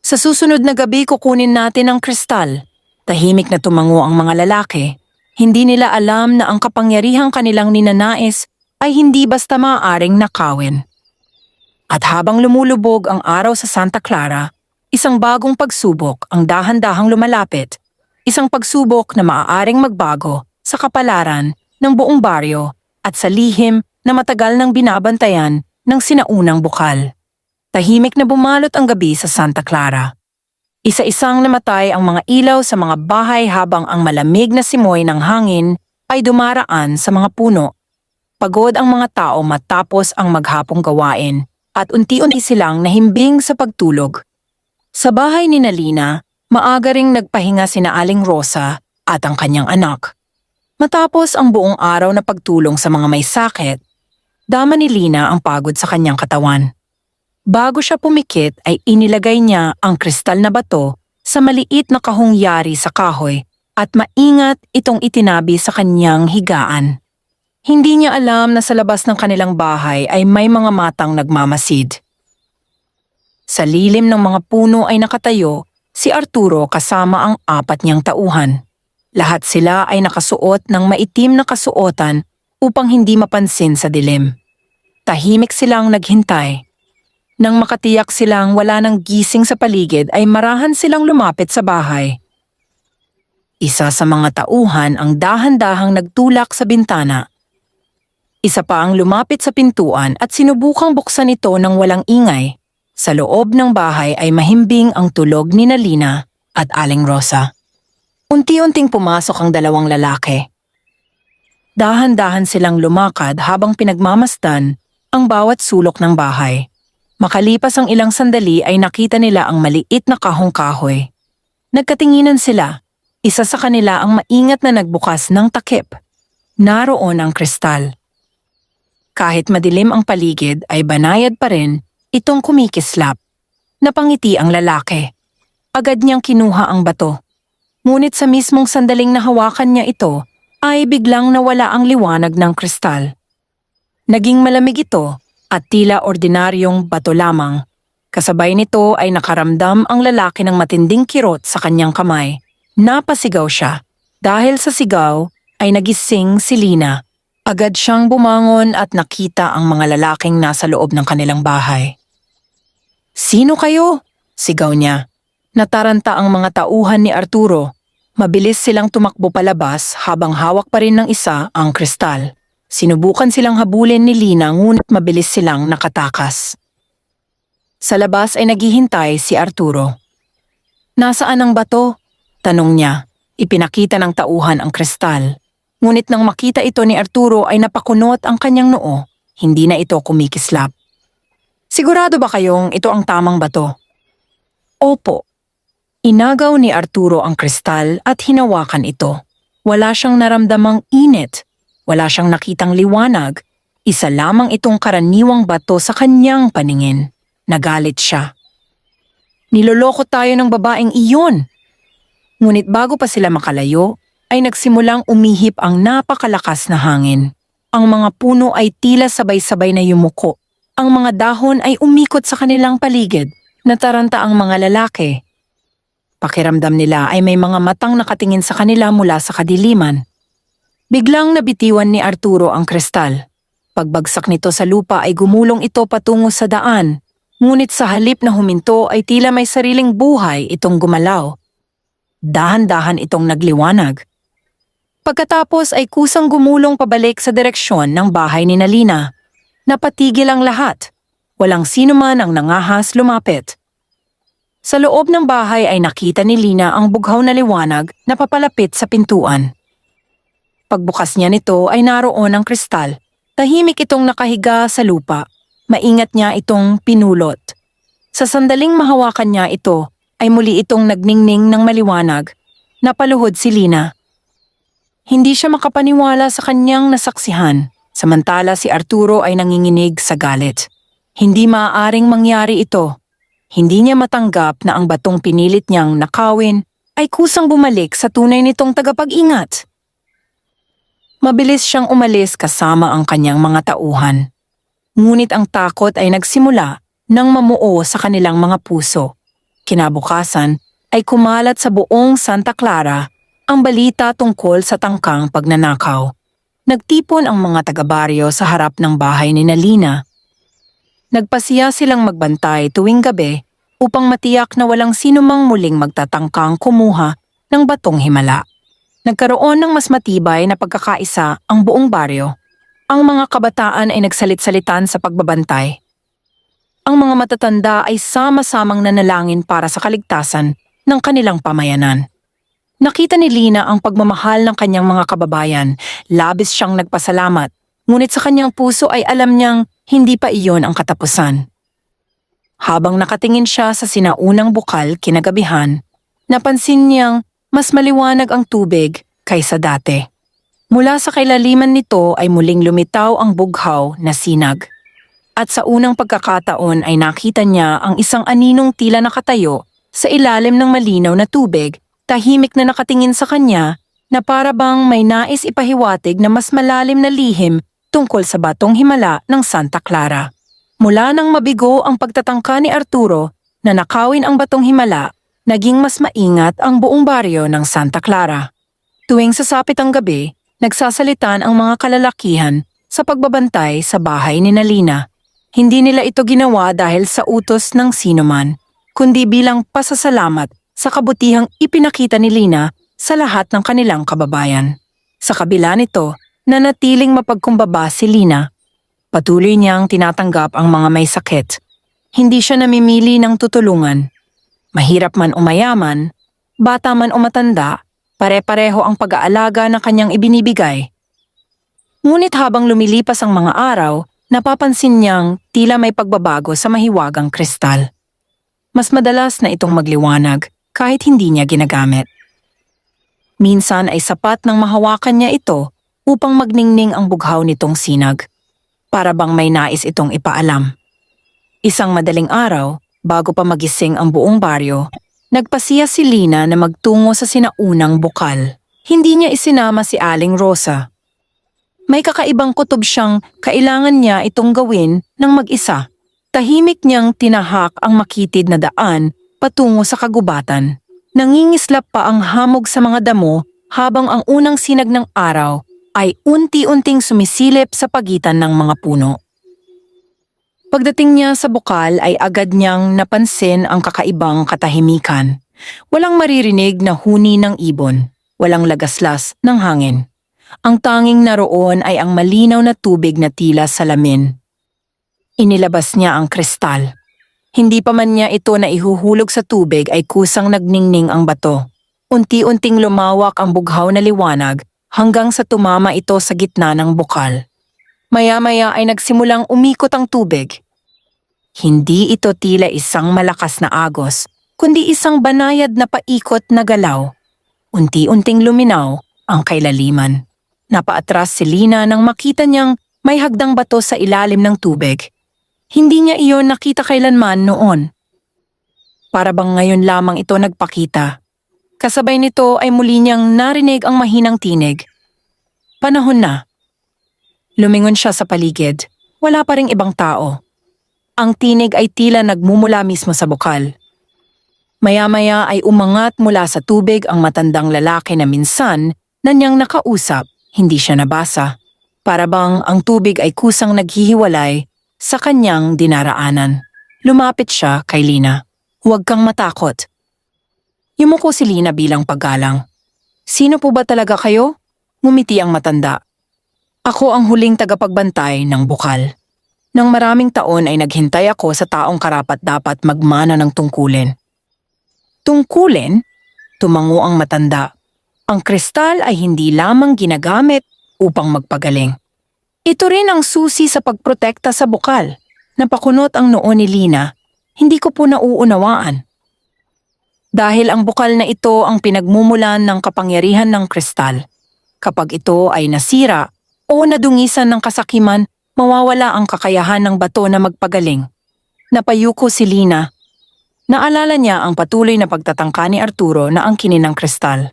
"Sa susunod na gabi kukunin natin ang kristal." Tahimik na tumango ang mga lalaki. Hindi nila alam na ang kapangyarihang kanilang ninanais ay hindi basta maaaring nakawin. At habang lumulubog ang araw sa Santa Clara, isang bagong pagsubok ang dahan-dahang lumalapit. Isang pagsubok na maaaring magbago sa kapalaran ng buong baryo at sa lihim na matagal nang binabantayan ng sinaunang bukal. Tahimik na bumalot ang gabi sa Santa Clara. Isa-isang namatay ang mga ilaw sa mga bahay habang ang malamig na simoy ng hangin ay dumaraan sa mga puno. Pagod ang mga tao matapos ang maghapong gawain at unti-unti silang nahimbing sa pagtulog. Sa bahay ni Nalina, maaga ring nagpahinga sina Aling Rosa at ang kanyang anak. Matapos ang buong araw na pagtulong sa mga may sakit, dama ni Lina ang pagod sa kanyang katawan. Bago siya pumikit ay inilagay niya ang kristal na bato sa maliit na kahungyari sa kahoy at maingat itong itinabi sa kanyang higaan. Hindi niya alam na sa labas ng kanilang bahay ay may mga matang nagmamasid. Sa lilim ng mga puno ay nakatayo si Arturo kasama ang 4 niyang tauhan. Lahat sila ay nakasuot ng maitim na kasuotan upang hindi mapansin sa dilim. Tahimik silang naghintay. Nang makatiyak silang wala nang gising sa paligid ay marahan silang lumapit sa bahay. Isa sa mga tauhan ang dahan-dahang nagtulak sa bintana. Isa pa ang lumapit sa pintuan at sinubukang buksan ito ng walang ingay. Sa loob ng bahay ay mahimbing ang tulog ni Nalina at Aling Rosa. Unti-unting pumasok ang 2 lalaki. Dahan-dahan silang lumakad habang pinagmamasdan ang bawat sulok ng bahay. Makalipas ang ilang sandali ay nakita nila ang maliit na kahong-kahoy. Nagkatinginan sila. Isa sa kanila ang maingat na nagbukas ng takip. Naroon ang kristal. Kahit madilim ang paligid ay banayad pa rin itong kumikislap. Napangiti ang lalaki. Agad niyang kinuha ang bato. Ngunit sa mismong sandaling nahawakan niya ito ay biglang nawala ang liwanag ng kristal. Naging malamig ito at tila ordinaryong bato lamang. Kasabay nito ay nakaramdam ang lalaki ng matinding kirot sa kanyang kamay. Napasigaw siya. Dahil sa sigaw ay nagising si Lina. Agad siyang bumangon at nakita ang mga lalaking nasa loob ng kanilang bahay. "Sino kayo?" sigaw niya. Nataranta ang mga tauhan ni Arturo. Mabilis silang tumakbo palabas habang hawak pa rin ng isa ang kristal. Sinubukan silang habulin ni Lina ngunit mabilis silang nakatakas. Sa labas ay naghihintay si Arturo. "Nasaan ang bato?" tanong niya. Ipinakita ng tauhan ang kristal. Ngunit nang makita ito ni Arturo ay napakunot ang kanyang noo. Hindi na ito kumikislap. "Sigurado ba kayong ito ang tamang bato?" "Opo." Inagaw ni Arturo ang kristal at hinawakan ito. Wala siyang naramdamang init. Wala siyang nakitang liwanag. Isa lamang itong karaniwang bato sa kanyang paningin. Nagalit siya. "Niloloko tayo ng babaeng iyon." Ngunit bago pa sila makalayo, ay nagsimulang umihip ang napakalakas na hangin. Ang mga puno ay tila sabay-sabay na yumuko. Ang mga dahon ay umikot sa kanilang paligid. Nataranta ang mga lalaki. Pakiramdam nila ay may mga matang nakatingin sa kanila mula sa kadiliman. Biglang nabitiwan ni Arturo ang kristal. Pagbagsak nito sa lupa ay gumulong ito patungo sa daan. Ngunit sa halip na huminto ay tila may sariling buhay itong gumalaw. Dahan-dahan itong nagliwanag. Pagkatapos ay kusang gumulong pabalik sa direksyon ng bahay ni Nalina. Napatigil ang lahat. Walang sino man ang nangahas lumapit. Sa loob ng bahay ay nakita ni Lina ang bughaw na liwanag na papalapit sa pintuan. Pagbukas niya nito ay naroon ang kristal. Tahimik itong nakahiga sa lupa. Maingat niya itong pinulot. Sa sandaling mahawakan niya ito ay muli itong nagningning ng maliwanag. Napaluhod si Lina. Hindi siya makapaniwala sa kanyang nasaksihan, samantala si Arturo ay nanginginig sa galit. Hindi maaaring mangyari ito. Hindi niya matanggap na ang batong pinilit niyang nakawin ay kusang bumalik sa tunay nitong tagapag-ingat. Mabilis siyang umalis kasama ang kanyang mga tauhan. Ngunit ang takot ay nagsimula nang mamuo sa kanilang mga puso. Kinabukasan ay kumalat sa buong Santa Clara ang balita tungkol sa tangkang pagnanakaw. Nagtipon ang mga taga-baryo sa harap ng bahay ni Lina. Nagpasiya silang magbantay tuwing gabi upang matiyak na walang sinumang muling magtatangkang kumuha ng batong himala. Nagkaroon ng mas matibay na pagkakaisa ang buong baryo. Ang mga kabataan ay nagsalit-salitan sa pagbabantay. Ang mga matatanda ay sama-samang nanalangin para sa kaligtasan ng kanilang pamayanan. Nakita ni Lina ang pagmamahal ng kanyang mga kababayan, labis siyang nagpasalamat, ngunit sa kanyang puso ay alam niyang hindi pa iyon ang katapusan. Habang nakatingin siya sa sinaunang bukal kinagabihan, napansin niyang mas maliwanag ang tubig kaysa dati. Mula sa kailaliman nito ay muling lumitaw ang bughaw na sinag. At sa unang pagkakataon ay nakita niya ang isang aninong tila nakatayo sa ilalim ng malinaw na tubig, tahimik na nakatingin sa kanya na para bang may nais ipahiwatig na mas malalim na lihim tungkol sa batong himala ng Santa Clara. Mula nang mabigo ang pagtatangka ni Arturo na nakawin ang batong himala, naging mas maingat ang buong baryo ng Santa Clara. Tuwing sasapit ang gabi, nagsasalitan ang mga kalalakihan sa pagbabantay sa bahay ni Lina. Hindi nila ito ginawa dahil sa utos ng sinuman, kundi bilang pasasalamat sa kabutihang ipinakita ni Lina sa lahat ng kanilang kababayan. Sa kabila nito, nanatiling mapagkumbaba si Lina. Patuloy niyang tinatanggap ang mga may sakit. Hindi siya namimili ng tutulungan. Mahirap man o mayaman, bata man o matanda, pare-pareho ang pag-aalaga na kanyang ibinibigay. Ngunit habang lumilipas ang mga araw, napapansin niyang tila may pagbabago sa mahiwagang kristal. Mas madalas na itong magliwanag kahit hindi niya ginagamit. Minsan ay sapat nang mahawakan niya ito upang magningning ang bughaw nitong sinag. Para bang may nais itong ipaalam. Isang madaling araw, bago pa magising ang buong baryo, nagpasiya si Lina na magtungo sa sinaunang bukal. Hindi niya isinama si Aling Rosa. May kakaibang kutob siyang kailangan niya itong gawin ng mag-isa. Tahimik niyang tinahak ang makitid na daan patungo sa kagubatan. Nangingislap pa ang hamog sa mga damo habang ang unang sinag ng araw ay unti-unting sumisilip sa pagitan ng mga puno. Pagdating niya sa bukal ay agad niyang napansin ang kakaibang katahimikan. Walang maririnig na huni ng ibon, walang lagaslas ng hangin. Ang tanging naroon ay ang malinaw na tubig na tila salamin. Inilabas niya ang kristal. Hindi pa man niya ito na ihuhulog sa tubig ay kusang nagningning ang bato. Unti-unting lumawak ang bughaw na liwanag hanggang sa tumama ito sa gitna ng bukal. Maya-maya ay nagsimulang umikot ang tubig. Hindi ito tila isang malakas na agos, kundi isang banayad na paikot na galaw. Unti-unting luminaw ang kailaliman. Napaatras si Lina nang makita niyang may hagdang bato sa ilalim ng tubig. Hindi niya iyon nakita kailanman noon. Para bang ngayon lamang ito nagpakita. Kasabay nito ay muli niyang narinig ang mahinang tinig. Panahon na. Lumingon siya sa paligid. Wala pa ring ibang tao. Ang tinig ay tila nagmumula mismo sa bukal. Maya-maya ay umangat mula sa tubig ang matandang lalaki na minsan na niyang nakausap, hindi siya nabasa. Para bang ang tubig ay kusang naghihiwalay sa kanyang dinaraanan. Lumapit siya kay Lina. Huwag kang matakot. Yumuko si Lina bilang paggalang. Sino po ba talaga kayo? Ngumiti ang matanda. Ako ang huling tagapagbantay ng bukal. Nang maraming taon ay naghintay ako sa taong karapat-dapat magmana ng tungkulin. Tungkulin, tumango ang matanda. Ang kristal ay hindi lamang ginagamit upang magpagaling. Ito rin ang susi sa pagprotekta sa bukal. Napakunot ang noo ni Lina. Hindi ko po nauunawaan. Dahil ang bukal na ito ang pinagmumulan ng kapangyarihan ng kristal. Kapag ito ay nasira o nadungisan ng kasakiman, mawawala ang kakayahan ng bato na magpagaling. Napayuko si Lina. Naalala niya ang patuloy na pagtatangka ni Arturo na angkinin ng kristal.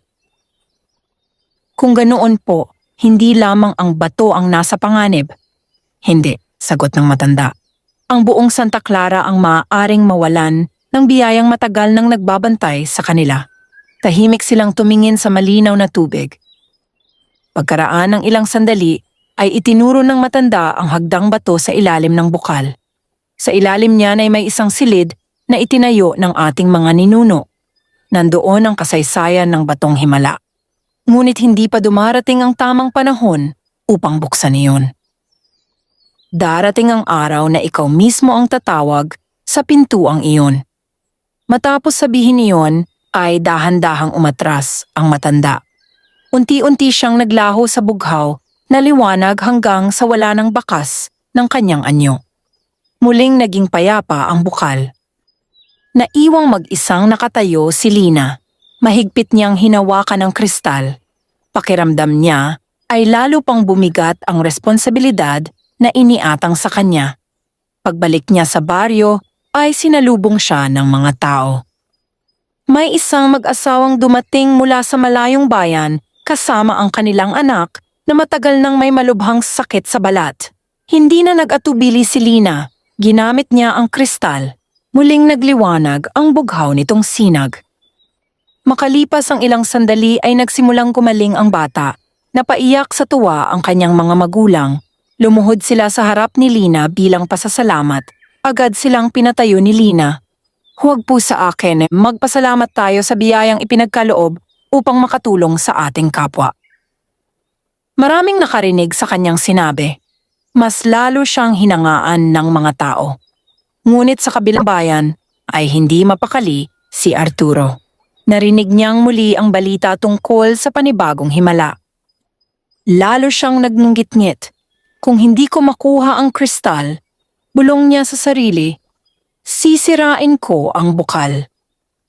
Kung ganoon po, hindi lamang ang bato ang nasa panganib. Hindi, sagot ng matanda. Ang buong Santa Clara ang maaaring mawalan ng biyayang matagal nang nagbabantay sa kanila. Tahimik silang tumingin sa malinaw na tubig. Pagkaraan ng ilang sandali, ay itinuro ng matanda ang hagdang bato sa ilalim ng bukal. Sa ilalim niyan ay may isang silid na itinayo ng ating mga ninuno. Nandoon ang kasaysayan ng batong himala. Ngunit hindi pa dumarating ang tamang panahon upang buksan iyon. Darating ang araw na ikaw mismo ang tatawag sa pintuang iyon. Matapos sabihin iyon, ay dahan-dahang umatras ang matanda. Unti-unti siyang naglaho sa bughaw na liwanag hanggang sa wala ng bakas ng kanyang anyo. Muling naging payapa ang bukal. Naiwang mag-isang nakatayo si Lina. Mahigpit niyang hinawakan ng kristal. Pakiramdam niya ay lalo pang bumigat ang responsibilidad na iniatang sa kanya. Pagbalik niya sa baryo ay sinalubong siya ng mga tao. May isang mag-asawang dumating mula sa malayong bayan kasama ang kanilang anak na matagal nang may malubhang sakit sa balat. Hindi na nag-atubili si Lina. Ginamit niya ang kristal. Muling nagliwanag ang bughaw nitong sinag. Makalipas ang ilang sandali ay nagsimulang gumaling ang bata. Napaiyak sa tuwa ang kanyang mga magulang. Lumuhod sila sa harap ni Lina bilang pasasalamat. Agad silang pinatayo ni Lina. Huwag po sa akin, magpasalamat tayo sa biyayang ipinagkaloob upang makatulong sa ating kapwa. Maraming nakarinig sa kanyang sinabi. Mas lalo siyang hinangaan ng mga tao. Ngunit sa kabilang bayan ay hindi mapakali si Arturo. Narinig niyang muli ang balita tungkol sa panibagong himala. Lalo siyang nagnunggit-ngit. Kung hindi ko makuha ang kristal, bulong niya sa sarili, sisirain ko ang bukal.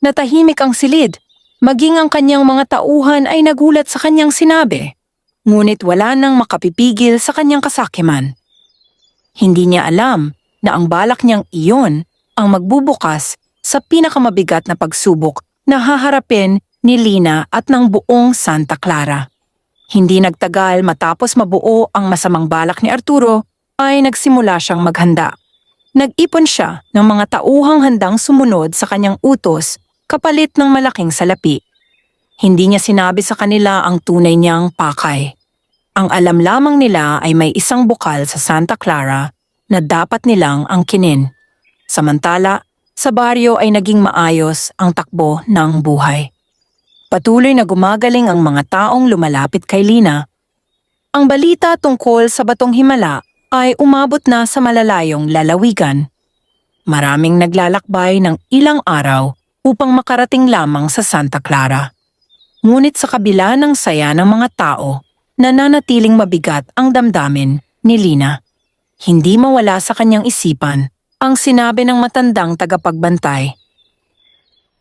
Natahimik ang silid, maging ang kanyang mga tauhan ay nagulat sa kanyang sinabi. Ngunit wala nang makapipigil sa kanyang kasakiman. Hindi niya alam na ang balak niyang iyon ang magbubukas sa pinakamabigat na pagsubok na haharapin ni Lina at ng buong Santa Clara. Hindi nagtagal matapos mabuo ang masamang balak ni Arturo ay nagsimula siyang maghanda. Nag-ipon siya ng mga tauhang handang sumunod sa kanyang utos kapalit ng malaking salapi. Hindi niya sinabi sa kanila ang tunay niyang pakay. Ang alam lamang nila ay may isang bukal sa Santa Clara na dapat nilang angkinin. Samantala, sa baryo ay naging maayos ang takbo ng buhay. Patuloy na gumagaling ang mga taong lumalapit kay Lina. Ang balita tungkol sa batong himala ay umabot na sa malalayong lalawigan. Maraming naglalakbay ng ilang araw upang makarating lamang sa Santa Clara. Ngunit sa kabila ng saya ng mga tao, nananatiling mabigat ang damdamin ni Lina. Hindi mawala sa kanyang isipan ang sinabi ng matandang tagapagbantay.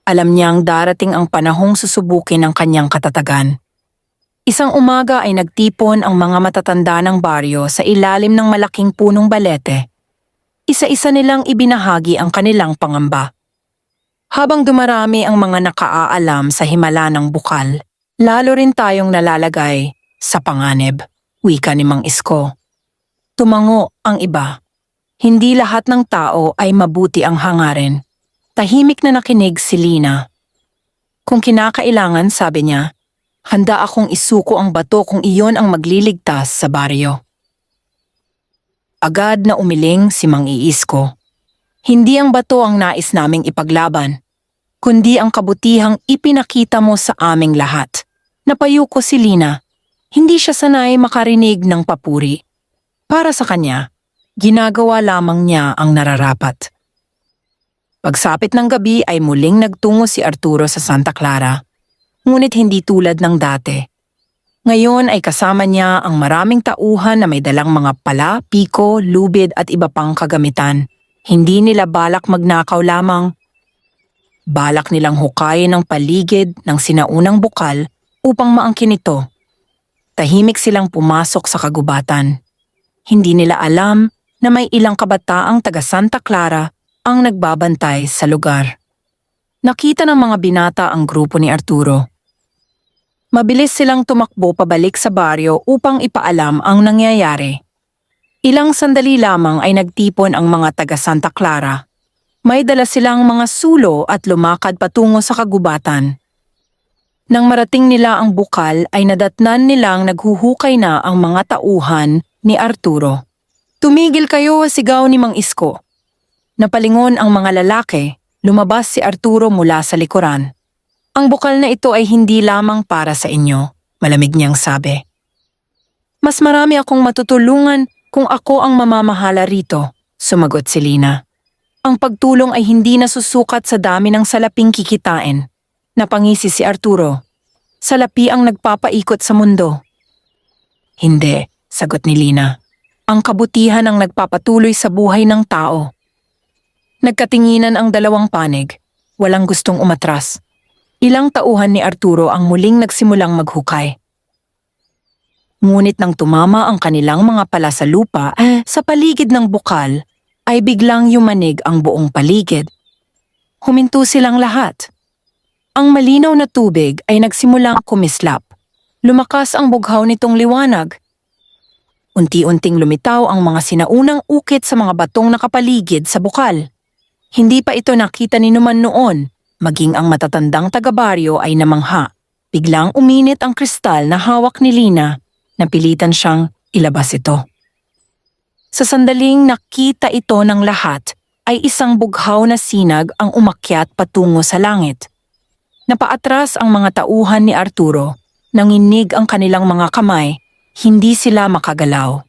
Alam niyang darating ang panahong susubukin ang kanyang katatagan. Isang umaga ay nagtipon ang mga matatanda ng baryo sa ilalim ng malaking punong balete. Isa-isa nilang ibinahagi ang kanilang pangamba. Habang dumarami ang mga nakaaalam sa himala ng bukal, lalo rin tayong nalalagay sa panganib, wika ni Mang Isko. Tumango ang iba. Hindi lahat ng tao ay mabuti ang hangarin. Tahimik na nakinig si Lina. Kung kinakailangan, sabi niya, handa akong isuko ang bato kung iyon ang magliligtas sa baryo. Agad na umiling si Mang Iisko. Hindi ang bato ang nais naming ipaglaban, kundi ang kabutihang ipinakita mo sa aming lahat. Napayuko si Lina. Hindi siya sanay makarinig ng papuri. Para sa kanya, ginagawa lamang niya ang nararapat. Pagsapit ng gabi ay muling nagtungo si Arturo sa Santa Clara. Ngunit hindi tulad ng dati. Ngayon ay kasama niya ang maraming tauhan na may dalang mga pala, piko, lubid at iba pang kagamitan. Hindi nila balak magnakaw lamang. Balak nilang hukayin ang paligid ng sinaunang bukal upang maangkin ito. Tahimik silang pumasok sa kagubatan. Hindi nila alam na may ilang kabataang taga Santa Clara ang nagbabantay sa lugar. Nakita ng mga binata ang grupo ni Arturo. Mabilis silang tumakbo pabalik sa baryo upang ipaalam ang nangyayari. Ilang sandali lamang ay nagtipon ang mga taga Santa Clara. May dala silang mga sulo at lumakad patungo sa kagubatan. Nang marating nila ang bukal ay nadatnan nilang naghuhukay na ang mga tauhan ni Arturo. "Tumigil kayo," sigaw ni Mang Isko. Napalingon ang mga lalaki, lumabas si Arturo mula sa likuran. "Ang bukal na ito ay hindi lamang para sa inyo," malamig niyang sabi. "Mas marami akong matutulungan kung ako ang mamamahala rito," sumagot si Lina. "Ang pagtulong ay hindi nasusukat sa dami ng salaping kikitain." Napangisi si Arturo. "Salapi ang nagpapaikot sa mundo." "Hindi," sagot ni Lina. "Ang kabutihan ang nagpapatuloy sa buhay ng tao." Nagkatinginan ang dalawang panig. Walang gustong umatras. Ilang tauhan ni Arturo ang muling nagsimulang maghukay. Ngunit nang tumama ang kanilang mga pala sa lupa sa paligid ng bukal, ay biglang yumanig ang buong paligid. Huminto silang lahat. Ang malinaw na tubig ay nagsimulang kumislap. Lumakas ang bughaw nitong liwanag. Unti-unting lumitaw ang mga sinaunang ukit sa mga batong nakapaligid sa bukal. Hindi pa ito nakita ni Numan noon, maging ang matatandang taga-baryo ay namangha. Biglang uminit ang kristal na hawak ni Lina. Napilitan siyang ilabas ito. Sa sandaling nakita ito ng lahat, ay isang bughaw na sinag ang umakyat patungo sa langit. Napaatras ang mga tauhan ni Arturo. Nanginig ang kanilang mga kamay, hindi sila makagalaw.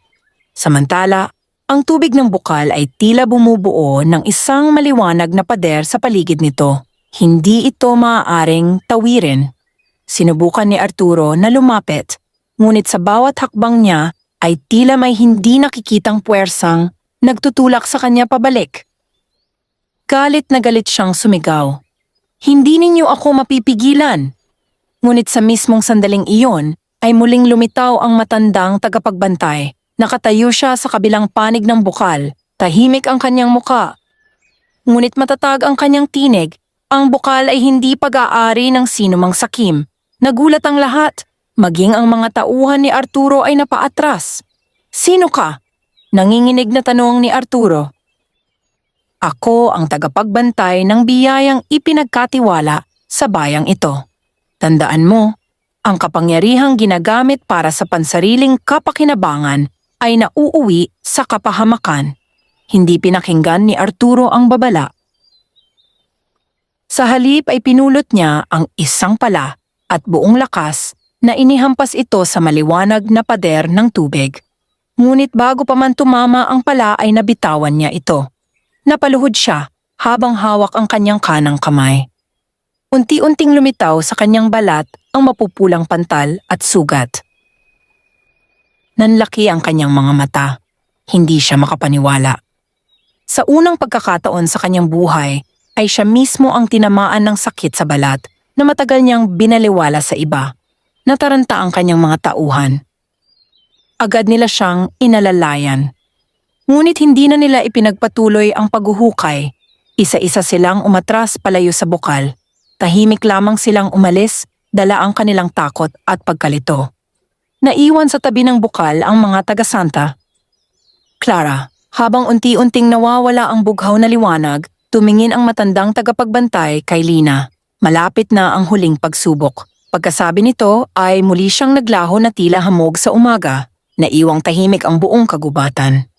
Samantala, ang tubig ng bukal ay tila bumubuo ng isang maliwanag na pader sa paligid nito. Hindi ito maaaring tawirin. Sinubukan ni Arturo na lumapit, ngunit sa bawat hakbang niya ay tila may hindi nakikitang puwersang nagtutulak sa kanya pabalik. Galit na galit siyang sumigaw. "Hindi ninyo ako mapipigilan!" Ngunit sa mismong sandaling iyon ay muling lumitaw ang matandang tagapagbantay. Nakatayo siya sa kabilang panig ng bukal, tahimik ang kanyang muka. Ngunit matatag ang kanyang tinig, ang bukal ay hindi pag-aari ng sinumang sakim. Nagulat ang lahat, maging ang mga tauhan ni Arturo ay napaatras. "Sino ka?" nanginginig na tanong ni Arturo. "Ako ang tagapagbantay ng biyayang ipinagkatiwala sa bayang ito. Tandaan mo, ang kapangyarihang ginagamit para sa pansariling kapakinabangan ay nauuwi sa kapahamakan." Hindi pinakinggan ni Arturo ang babala. Sa halip ay pinulot niya ang isang pala at buong lakas na inihampas ito sa maliwanag na pader ng tubig. Ngunit bago pa man tumama ang pala ay nabitawan niya ito. Napaluhod siya habang hawak ang kanyang kanang kamay. Unti-unting lumitaw sa kanyang balat ang mapupulang pantal at sugat. Nanlaki ang kanyang mga mata. Hindi siya makapaniwala. Sa unang pagkakataon sa kanyang buhay ay siya mismo ang tinamaan ng sakit sa balat na matagal niyang binaliwala sa iba. Nataranta ang kanyang mga tauhan. Agad nila siyang inalalayan. Ngunit hindi na nila ipinagpatuloy ang paghuhukay. Isa-isa silang umatras palayo sa bukal. Tahimik lamang silang umalis, dala ang kanilang takot at pagkalito. Naiwan sa tabi ng bukal ang mga taga-Santa Clara. Habang unti-unting nawawala ang bughaw na liwanag, tumingin ang matandang tagapagbantay kay Lina. Malapit na ang huling pagsubok. Pagkasabi nito ay muli siyang naglaho na tila hamog sa umaga. Naiwang tahimik ang buong kagubatan.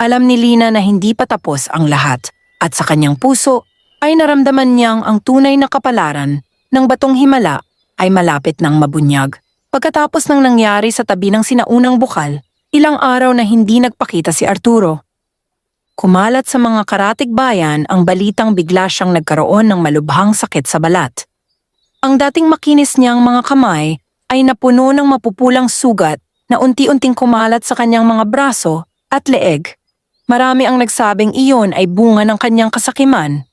Alam ni Lina na hindi pa tapos ang lahat at sa kanyang puso ay naramdaman niyang ang tunay na kapalaran ng batong himala ay malapit ng mabunyag. Pagkatapos ng nangyari sa tabi ng sinaunang bukal, ilang araw na hindi nagpakita si Arturo. Kumalat sa mga karatig bayan ang balitang bigla siyang nagkaroon ng malubhang sakit sa balat. Ang dating makinis niyang mga kamay ay napuno ng mapupulang sugat na unti-unting kumalat sa kanyang mga braso at leeg. Marami ang nagsabing iyon ay bunga ng kanyang kasakiman.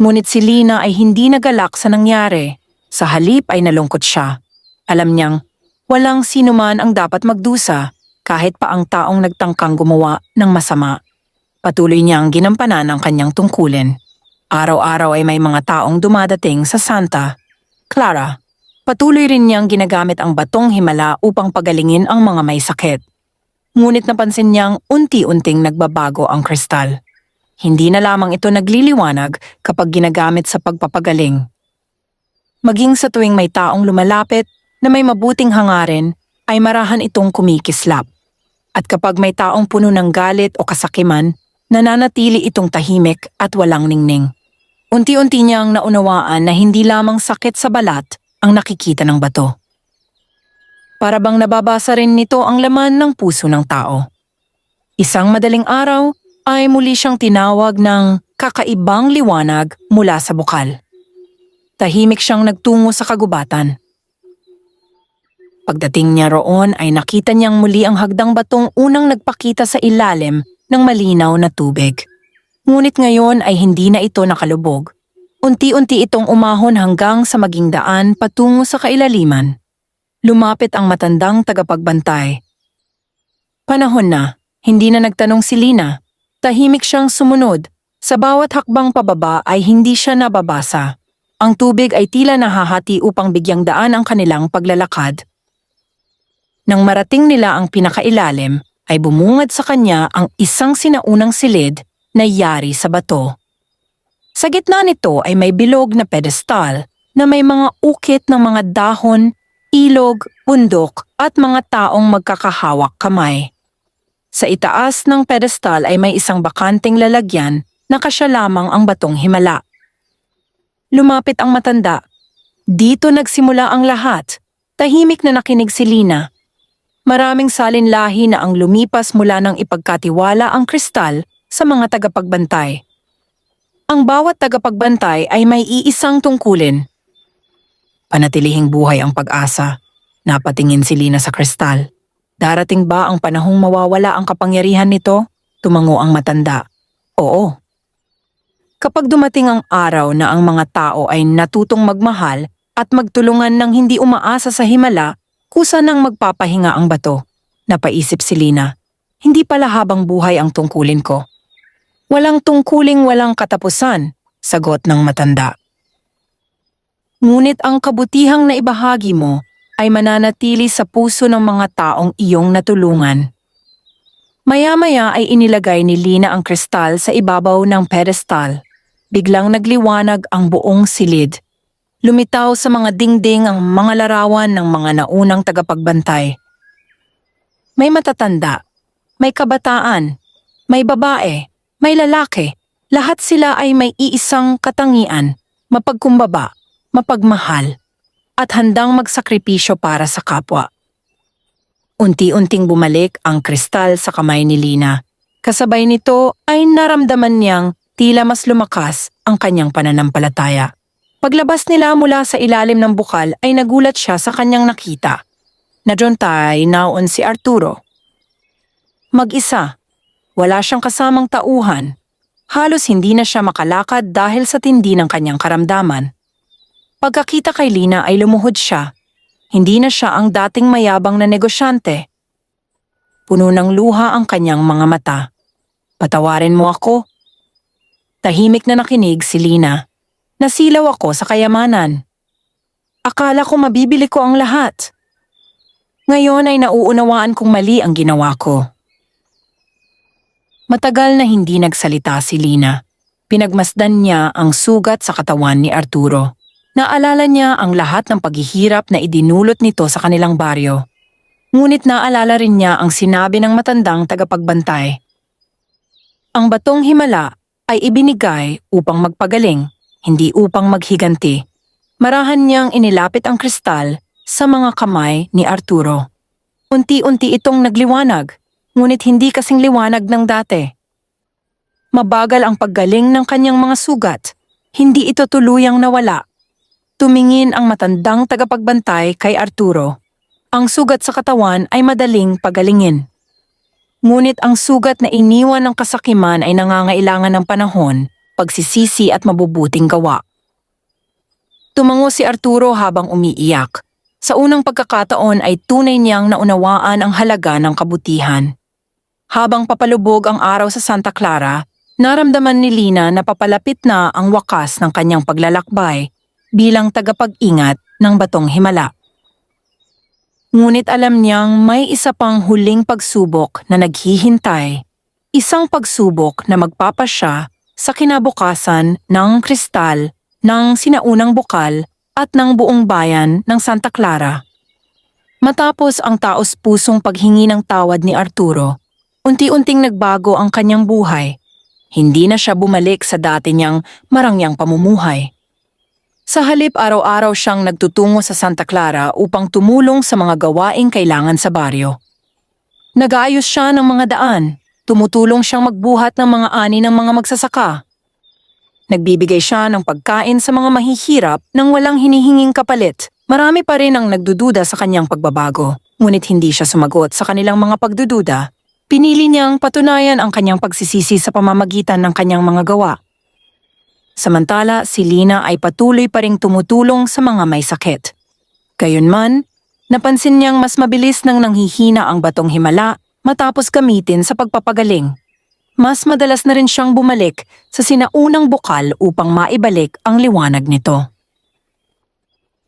Ngunit si Lina ay hindi nagalak sa nangyari. Sa halip ay nalungkot siya. Alam niyang walang sinuman ang dapat magdusa kahit pa ang taong nagtangkang gumawa ng masama. Patuloy niyang ginampanan ang kanyang tungkulin. Araw-araw ay may mga taong dumadating sa Santa Clara. Patuloy rin niyang ginagamit ang batong himala upang pagalingin ang mga may sakit. Ngunit napansin niyang unti-unting nagbabago ang kristal. Hindi na lamang ito nagliliwanag kapag ginagamit sa pagpapagaling. Maging sa tuwing may taong lumalapit na may mabuting hangarin, ay marahan itong kumikislap. At kapag may taong puno ng galit o kasakiman, nananatili itong tahimik at walang ningning. Unti-unti niyang naunawaan na hindi lamang sakit sa balat ang nakikita ng bato. Para bang nababasa rin nito ang laman ng puso ng tao. Isang madaling araw ay muli siyang tinawag ng kakaibang liwanag mula sa bukal. Tahimik siyang nagtungo sa kagubatan. Pagdating niya roon ay nakita niyang muli ang hagdang batong unang nagpakita sa ilalim ng malinaw na tubig. Ngunit ngayon ay hindi na ito nakalubog. Unti-unti itong umahon hanggang sa maging daan patungo sa kailaliman. Lumapit ang matandang tagapagbantay. Panahon na, hindi na nagtanong si Lina. Tahimik siyang sumunod. Sa bawat hakbang pababa ay hindi siya nababasa. Ang tubig ay tila nahahati upang bigyang daan ang kanilang paglalakad. Nang marating nila ang pinakailalim, ay bumungad sa kanya ang isang sinaunang silid na yari sa bato. Sa gitna nito ay may bilog na pedestal na may mga ukit ng mga dahon, ilog, bundok at mga taong magkakahawak kamay. Sa itaas ng pedestal ay may isang bakanting lalagyan na kasya lamang ang batong himala. Lumapit ang matanda. Dito nagsimula ang lahat. Tahimik na nakinig si Lina. Maraming salinlahi na ang lumipas mula ng ipagkatiwala ang kristal sa mga tagapagbantay. Ang bawat tagapagbantay ay may iisang tungkulin. Panatilihing buhay ang pag-asa. Napatingin si Lina sa kristal. Darating ba ang panahong mawawala ang kapangyarihan nito? Tumango ang matanda. Oo. Kapag dumating ang araw na ang mga tao ay natutong magmahal at magtulungan ng hindi umaasa sa himala, kusa nang magpapahinga ang bato. Napaisip si Lina. Hindi pala habang buhay ang tungkulin ko. Walang tungkuling walang katapusan, sagot ng matanda. Ngunit ang kabutihang naibahagi mo ay mananatili sa puso ng mga taong iyong natulungan. Maya-maya ay inilagay ni Lina ang kristal sa ibabaw ng pedestal. Biglang nagliwanag ang buong silid. Lumitaw sa mga dingding ang mga larawan ng mga naunang tagapagbantay. May matatanda, may kabataan, may babae, may lalaki. Lahat sila ay may iisang katangian, mapagkumbaba, mapagmahal, at handang magsakripisyo para sa kapwa. Unti-unting bumalik ang kristal sa kamay ni Lina. Kasabay nito ay naramdaman niyang tila mas lumakas ang kanyang pananampalataya. Paglabas nila mula sa ilalim ng bukal ay nagulat siya sa kanyang nakita. Nadoon naon si Arturo. Mag-isa. Wala siyang kasamang tauhan. Halos hindi na siya makalakad dahil sa tindi ng kanyang karamdaman. Pagkakita kay Lina ay lumuhod siya. Hindi na siya ang dating mayabang na negosyante. Puno ng luha ang kanyang mga mata. Patawarin mo ako. Tahimik na nakinig si Lina. Nasilaw ako sa kayamanan. Akala ko mabibili ko ang lahat. Ngayon ay nauunawaan kong mali ang ginawa ko. Matagal na hindi nagsalita si Lina. Pinagmasdan niya ang sugat sa katawan ni Arturo. Naalala niya ang lahat ng paghihirap na idinulot nito sa kanilang baryo. Ngunit naalala rin niya ang sinabi ng matandang tagapagbantay. Ang batong himala ay ibinigay upang magpagaling, hindi upang maghiganti. Marahan niyang inilapit ang kristal sa mga kamay ni Arturo. Unti-unti itong nagliwanag, ngunit hindi kasing liwanag ng dati. Mabagal ang paggaling ng kanyang mga sugat. Hindi ito tuluyang nawala. Tumingin ang matandang tagapagbantay kay Arturo. Ang sugat sa katawan ay madaling pagalingin. Ngunit ang sugat na iniwan ng kasakiman ay nangangailangan ng panahon, pagsisisi at mabubuting gawa. Tumango si Arturo habang umiiyak. Sa unang pagkakataon ay tunay niyang naunawaan ang halaga ng kabutihan. Habang papalubog ang araw sa Santa Clara, naramdaman ni Lina na papalapit na ang wakas ng kanyang paglalakbay bilang tagapag-ingat ng Batong Himala. Ngunit alam niyang may isa pang huling pagsubok na naghihintay, isang pagsubok na magpapasya sa kinabukasan ng kristal, ng sinaunang bukal at ng buong bayan ng Santa Clara. Matapos ang taos-pusong paghingi ng tawad ni Arturo, unti-unting nagbago ang kanyang buhay. Hindi na siya bumalik sa dati niyang marangyang pamumuhay. Sa halip araw-araw siyang nagtutungo sa Santa Clara upang tumulong sa mga gawaing kailangan sa baryo. Nag-aayos siya ng mga daan, tumutulong siyang magbuhat ng mga ani ng mga magsasaka. Nagbibigay siya ng pagkain sa mga mahihirap nang walang hinihinging kapalit. Marami pa rin ang nagdududa sa kanyang pagbabago, ngunit hindi siya sumagot sa kanilang mga pagdududa. Pinili niyang patunayan ang kanyang pagsisisi sa pamamagitan ng kanyang mga gawa. Samantala, si Lina ay patuloy pa ring tumutulong sa mga may sakit. Gayunman, napansin niyang mas mabilis nang nanghihina ang Batong Himala matapos gamitin sa pagpapagaling. Mas madalas na rin siyang bumalik sa sinaunang bukal upang maibalik ang liwanag nito.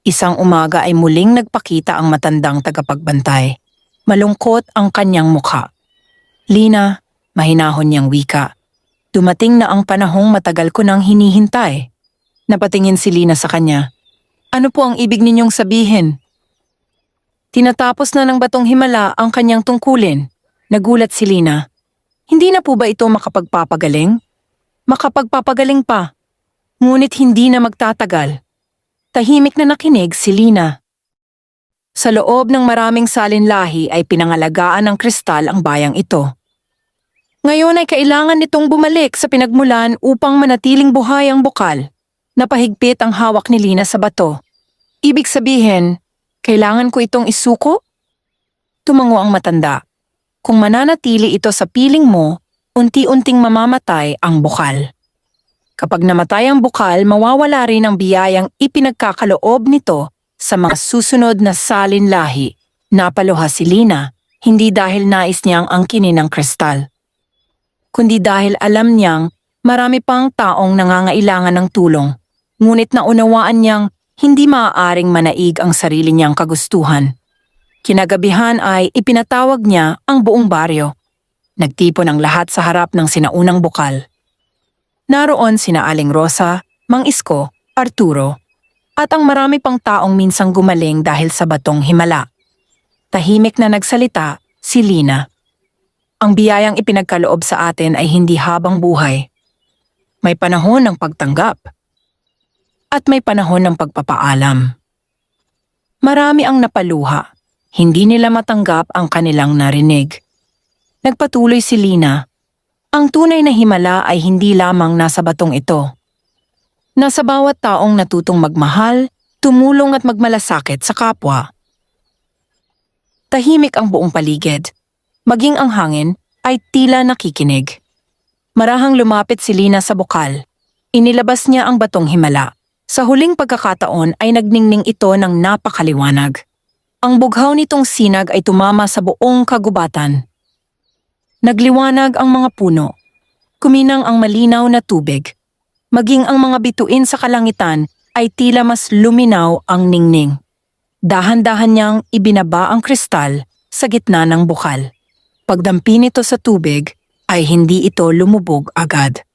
Isang umaga ay muling nagpakita ang matandang tagapagbantay. Malungkot ang kanyang mukha. Lina, mahinahon niyang wika. Dumating na ang panahong matagal ko nang hinihintay. Napatingin si Lina sa kanya. Ano po ang ibig ninyong sabihin? Tinatapos na ng Batong Himala ang kanyang tungkulin. Nagulat si Lina. Hindi na po ba ito makapagpapagaling? Makapagpapagaling pa. Ngunit hindi na magtatagal. Tahimik na nakinig si Lina. Sa loob ng maraming salinlahi ay pinangalagaan ng kristal ang bayang ito. Ngayon ay kailangan nitong bumalik sa pinagmulan upang manatiling buhay ang bukal. Napahigpit ang hawak ni Lina sa bato. Ibig sabihin, kailangan ko itong isuko? Tumango ang matanda. Kung mananatili ito sa piling mo, unti-unting mamamatay ang bukal. Kapag namatay ang bukal, mawawala rin ang biyayang ipinagkakaloob nito sa mga susunod na salinlahi. Napaluha si Lina, hindi dahil nais niyang angkinin ang kristal, kundi dahil alam niyang marami pang taong nangangailangan ng tulong, ngunit naunawaan niyang hindi maaaring manaig ang sarili niyang kagustuhan. Kinagabihan ay ipinatawag niya ang buong baryo. Nagtipon ang lahat sa harap ng sinaunang bukal. Naroon sina Aling Rosa, Mang Isko, Arturo, at ang marami pang taong minsang gumaling dahil sa Batong Himala. Tahimik na nagsalita si Lina. Ang biyayang ipinagkaloob sa atin ay hindi habang buhay. May panahon ng pagtanggap. At may panahon ng pagpapaalam. Marami ang napaluha. Hindi nila matanggap ang kanilang narinig. Nagpatuloy si Lina. Ang tunay na himala ay hindi lamang nasa batong ito. Nasa bawat taong natutong magmahal, tumulong at magmalasakit sa kapwa. Tahimik ang buong paligid. Maging ang hangin ay tila nakikinig. Marahang lumapit si Lina sa bukal. Inilabas niya ang Batong Himala. Sa huling pagkakataon ay nagningning ito ng napakaliwanag. Ang bughaw nitong sinag ay tumama sa buong kagubatan. Nagliwanag ang mga puno. Kuminang ang malinaw na tubig. Maging ang mga bituin sa kalangitan ay tila mas luminaw ang ningning. Dahan-dahan niyang ibinaba ang kristal sa gitna ng bukal. Pagdampi nito sa tubig ay hindi ito lumubog agad.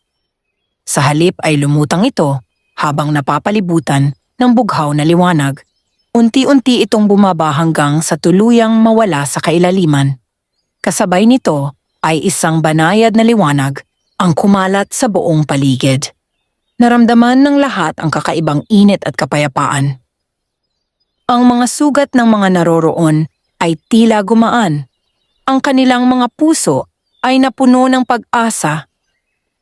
Sa halip ay lumutang ito habang napapalibutan ng bughaw na liwanag. Unti-unti itong bumaba hanggang sa tuluyang mawala sa kailaliman. Kasabay nito ay isang banayad na liwanag ang kumalat sa buong paligid. Naramdaman ng lahat ang kakaibang init at kapayapaan. Ang mga sugat ng mga naroroon ay tila gumaan. Ang kanilang mga puso ay napuno ng pag-asa.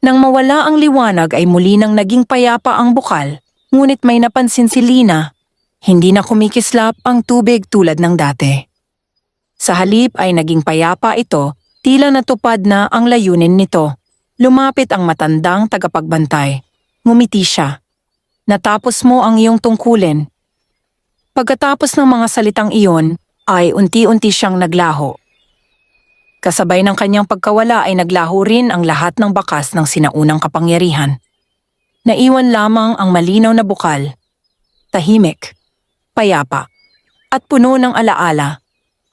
Nang mawala ang liwanag ay muli nang naging payapa ang bukal, ngunit may napansin si Lina. Hindi na kumikislap ang tubig tulad ng dati. Sa halip ay naging payapa ito, tila natupad na ang layunin nito. Lumapit ang matandang tagapagbantay. Ngumiti siya. Natapos mo ang iyong tungkulin. Pagkatapos ng mga salitang iyon, ay unti-unti siyang naglaho. Kasabay ng kanyang pagkawala ay naglaho rin ang lahat ng bakas ng sinaunang kapangyarihan. Naiwan lamang ang malinaw na bukal. Tahimik, payapa, at puno ng alaala.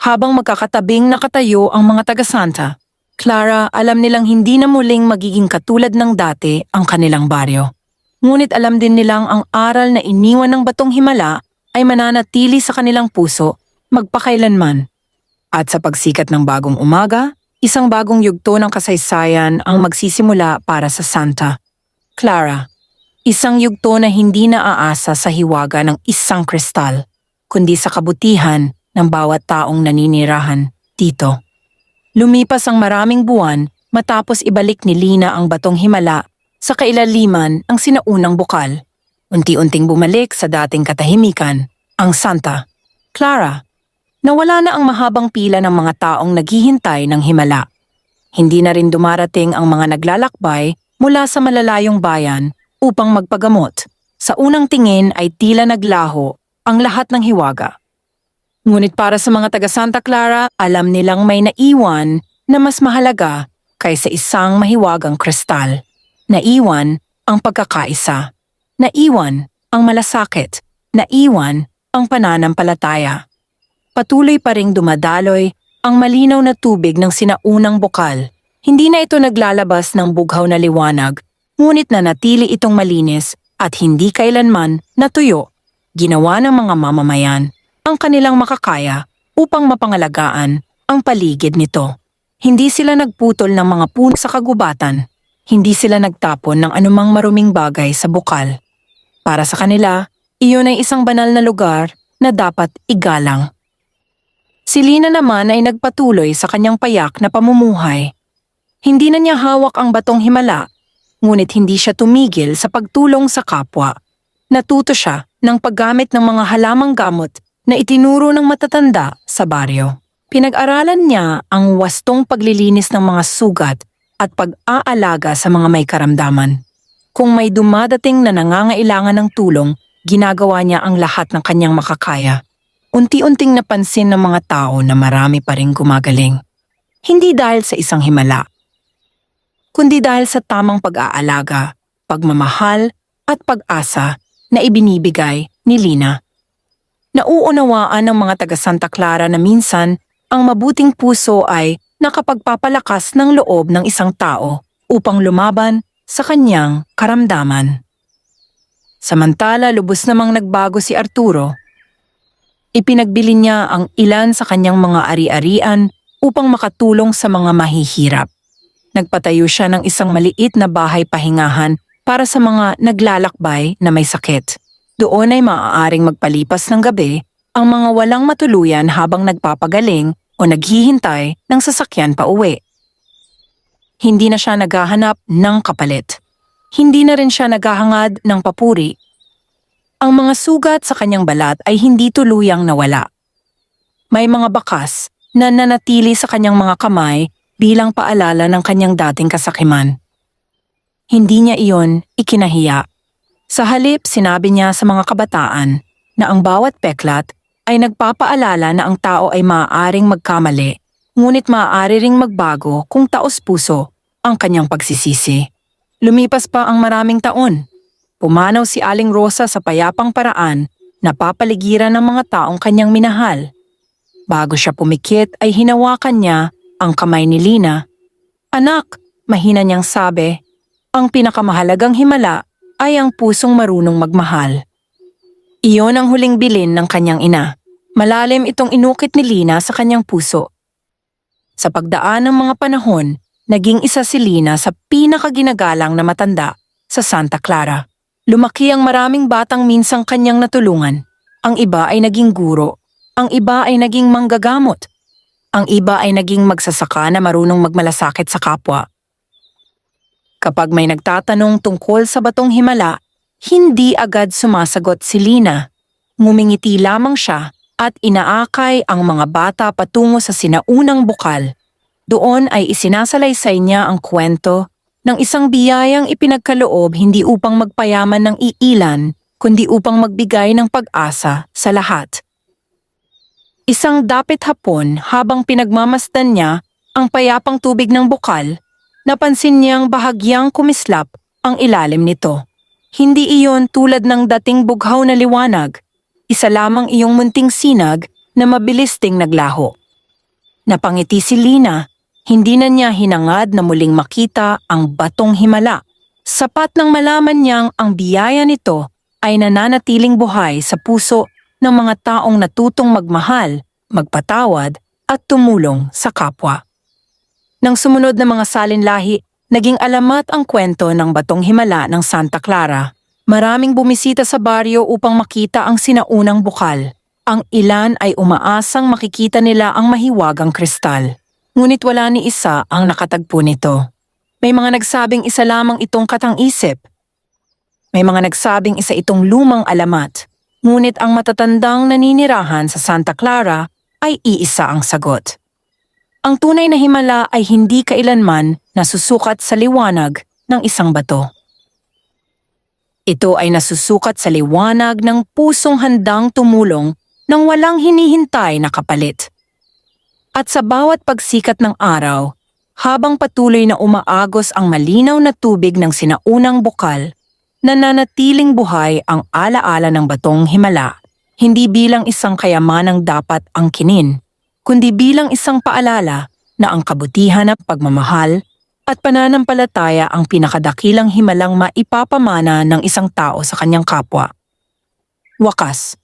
Habang magkakatabing nakatayo ang mga taga-Santa Clara, alam nilang hindi na muling magiging katulad ng dati ang kanilang baryo. Ngunit alam din nilang ang aral na iniwan ng Batong Himala ay mananatili sa kanilang puso magpakailanman. At sa pagsikat ng bagong umaga, isang bagong yugto ng kasaysayan ang magsisimula para sa Santa Clara. Isang yugto na hindi naaasa sa hiwaga ng isang kristal, kundi sa kabutihan ng bawat taong naninirahan dito. Lumipas ang maraming buwan matapos ibalik ni Lina ang Batong Himala sa kailaliman ang sinaunang bukal. Unti-unting bumalik sa dating katahimikan ang Santa Clara. Nawala na ang mahabang pila ng mga taong naghihintay ng himala. Hindi na rin dumarating ang mga naglalakbay mula sa malalayong bayan upang magpagamot. Sa unang tingin ay tila naglaho ang lahat ng hiwaga. Ngunit para sa mga taga Santa Clara, alam nilang may naiwan na mas mahalaga kaysa isang mahiwagang kristal. Naiwan ang pagkakaisa. Naiwan ang malasakit. Naiwan ang pananampalataya. Patuloy pa ring dumadaloy ang malinaw na tubig ng sinaunang bukal. Hindi na ito naglalabas ng bughaw na liwanag, ngunit nanatili itong malinis at hindi kailanman natuyo. Ginawa ng mga mamamayan ang kanilang makakaya upang mapangalagaan ang paligid nito. Hindi sila nagputol ng mga puno sa kagubatan. Hindi sila nagtapon ng anumang maruming bagay sa bukal. Para sa kanila, iyon ay isang banal na lugar na dapat igalang. Si Lina naman ay nagpatuloy sa kanyang payak na pamumuhay. Hindi na niya hawak ang Batong Himala, ngunit hindi siya tumigil sa pagtulong sa kapwa. Natuto siya ng paggamit ng mga halamang gamot na itinuro ng matatanda sa baryo. Pinag-aralan niya ang wastong paglilinis ng mga sugat at pag-aalaga sa mga may karamdaman. Kung may dumadating na nangangailangan ng tulong, ginagawa niya ang lahat ng kanyang makakaya. Unti-unting napansin ng mga tao na marami pa ring gumagaling. Hindi dahil sa isang himala, kundi dahil sa tamang pag-aalaga, pagmamahal at pag-asa na ibinibigay ni Lina. Nauunawaan ng mga taga Santa Clara na minsan ang mabuting puso ay nakapagpapalakas ng loob ng isang tao upang lumaban sa kanyang karamdaman. Samantala lubos namang nagbago si Arturo. Ipinagbili niya ang ilan sa kanyang mga ari-arian upang makatulong sa mga mahihirap. Nagpatayo siya ng isang maliit na bahay pahingahan para sa mga naglalakbay na may sakit. Doon ay maaaring magpalipas ng gabi ang mga walang matuluyan habang nagpapagaling o naghihintay ng sasakyan pa uwi. Hindi na siya naghahanap ng kapalit. Hindi na rin siya naghahangad ng papuri. Ang mga sugat sa kanyang balat ay hindi tuluyang nawala. May mga bakas na nanatili sa kanyang mga kamay bilang paalala ng kanyang dating kasakiman. Hindi niya iyon ikinahiya. Sa halip, sinabi niya sa mga kabataan na ang bawat peklat ay nagpapaalala na ang tao ay maaaring magkamali, ngunit maaari ring magbago kung taos-puso ang kanyang pagsisisi. Lumipas pa ang maraming taon. Pumanaw si Aling Rosa sa payapang paraan na papaligiran ng mga taong kanyang minahal. Bago siya pumikit ay hinawakan niya ang kamay ni Lina. "Anak," mahina niyang sabi, "ang pinakamahalagang himala ay ang pusong marunong magmahal." Iyon ang huling bilin ng kanyang ina. Malalim itong inukit ni Lina sa kanyang puso. Sa pagdaan ng mga panahon, naging isa si Lina sa pinakaginagalang na matanda sa Santa Clara. Lumaki ang maraming batang minsang kanyang natulungan. Ang iba ay naging guro. Ang iba ay naging manggagamot. Ang iba ay naging magsasaka na marunong magmalasakit sa kapwa. Kapag may nagtatanong tungkol sa batong himala, hindi agad sumasagot si Lina. Ngumingiti lamang siya at inaakay ang mga bata patungo sa sinaunang bukal. Doon ay isinasalaysay niya ang kwento ng isang biyayang ipinagkaloob hindi upang magpayaman ng iilan, kundi upang magbigay ng pag-asa sa lahat. Isang dapit hapon habang pinagmamasdan niya ang payapang tubig ng bukal, napansin niyang bahagyang kumislap ang ilalim nito. Hindi iyon tulad ng dating bughaw na liwanag, isa lamang iyong munting sinag na mabilis ding naglaho. Napangiti si Lina, hindi na niya hinangad na muling makita ang batong himala. Sapat nang malaman niyang ang biyaya nito ay nananatiling buhay sa puso ng mga taong natutong magmahal, magpatawad at tumulong sa kapwa. Nang sumunod na mga salinlahi, naging alamat ang kwento ng batong himala ng Santa Clara. Maraming bumisita sa baryo upang makita ang sinaunang bukal. Ang ilan ay umaasang makikita nila ang mahiwagang kristal. Ngunit wala ni isa ang nakatagpo nito. May mga nagsabing isa lamang itong katang-isip. May mga nagsabing isa itong lumang alamat. Ngunit ang matatandang naninirahan sa Santa Clara ay iisa ang sagot. Ang tunay na himala ay hindi kailanman nasusukat sa liwanag ng isang bato. Ito ay nasusukat sa liwanag ng pusong handang tumulong nang walang hinihintay na kapalit. At sa bawat pagsikat ng araw, habang patuloy na umaagos ang malinaw na tubig ng sinaunang bukal, nananatiling buhay ang alaala ng batong himala, hindi bilang isang kayamanang dapat angkinin, kundi bilang isang paalala na ang kabutihan at pagmamahal at pananampalataya ang pinakadakilang himalang maipapamana ng isang tao sa kanyang kapwa. Wakas.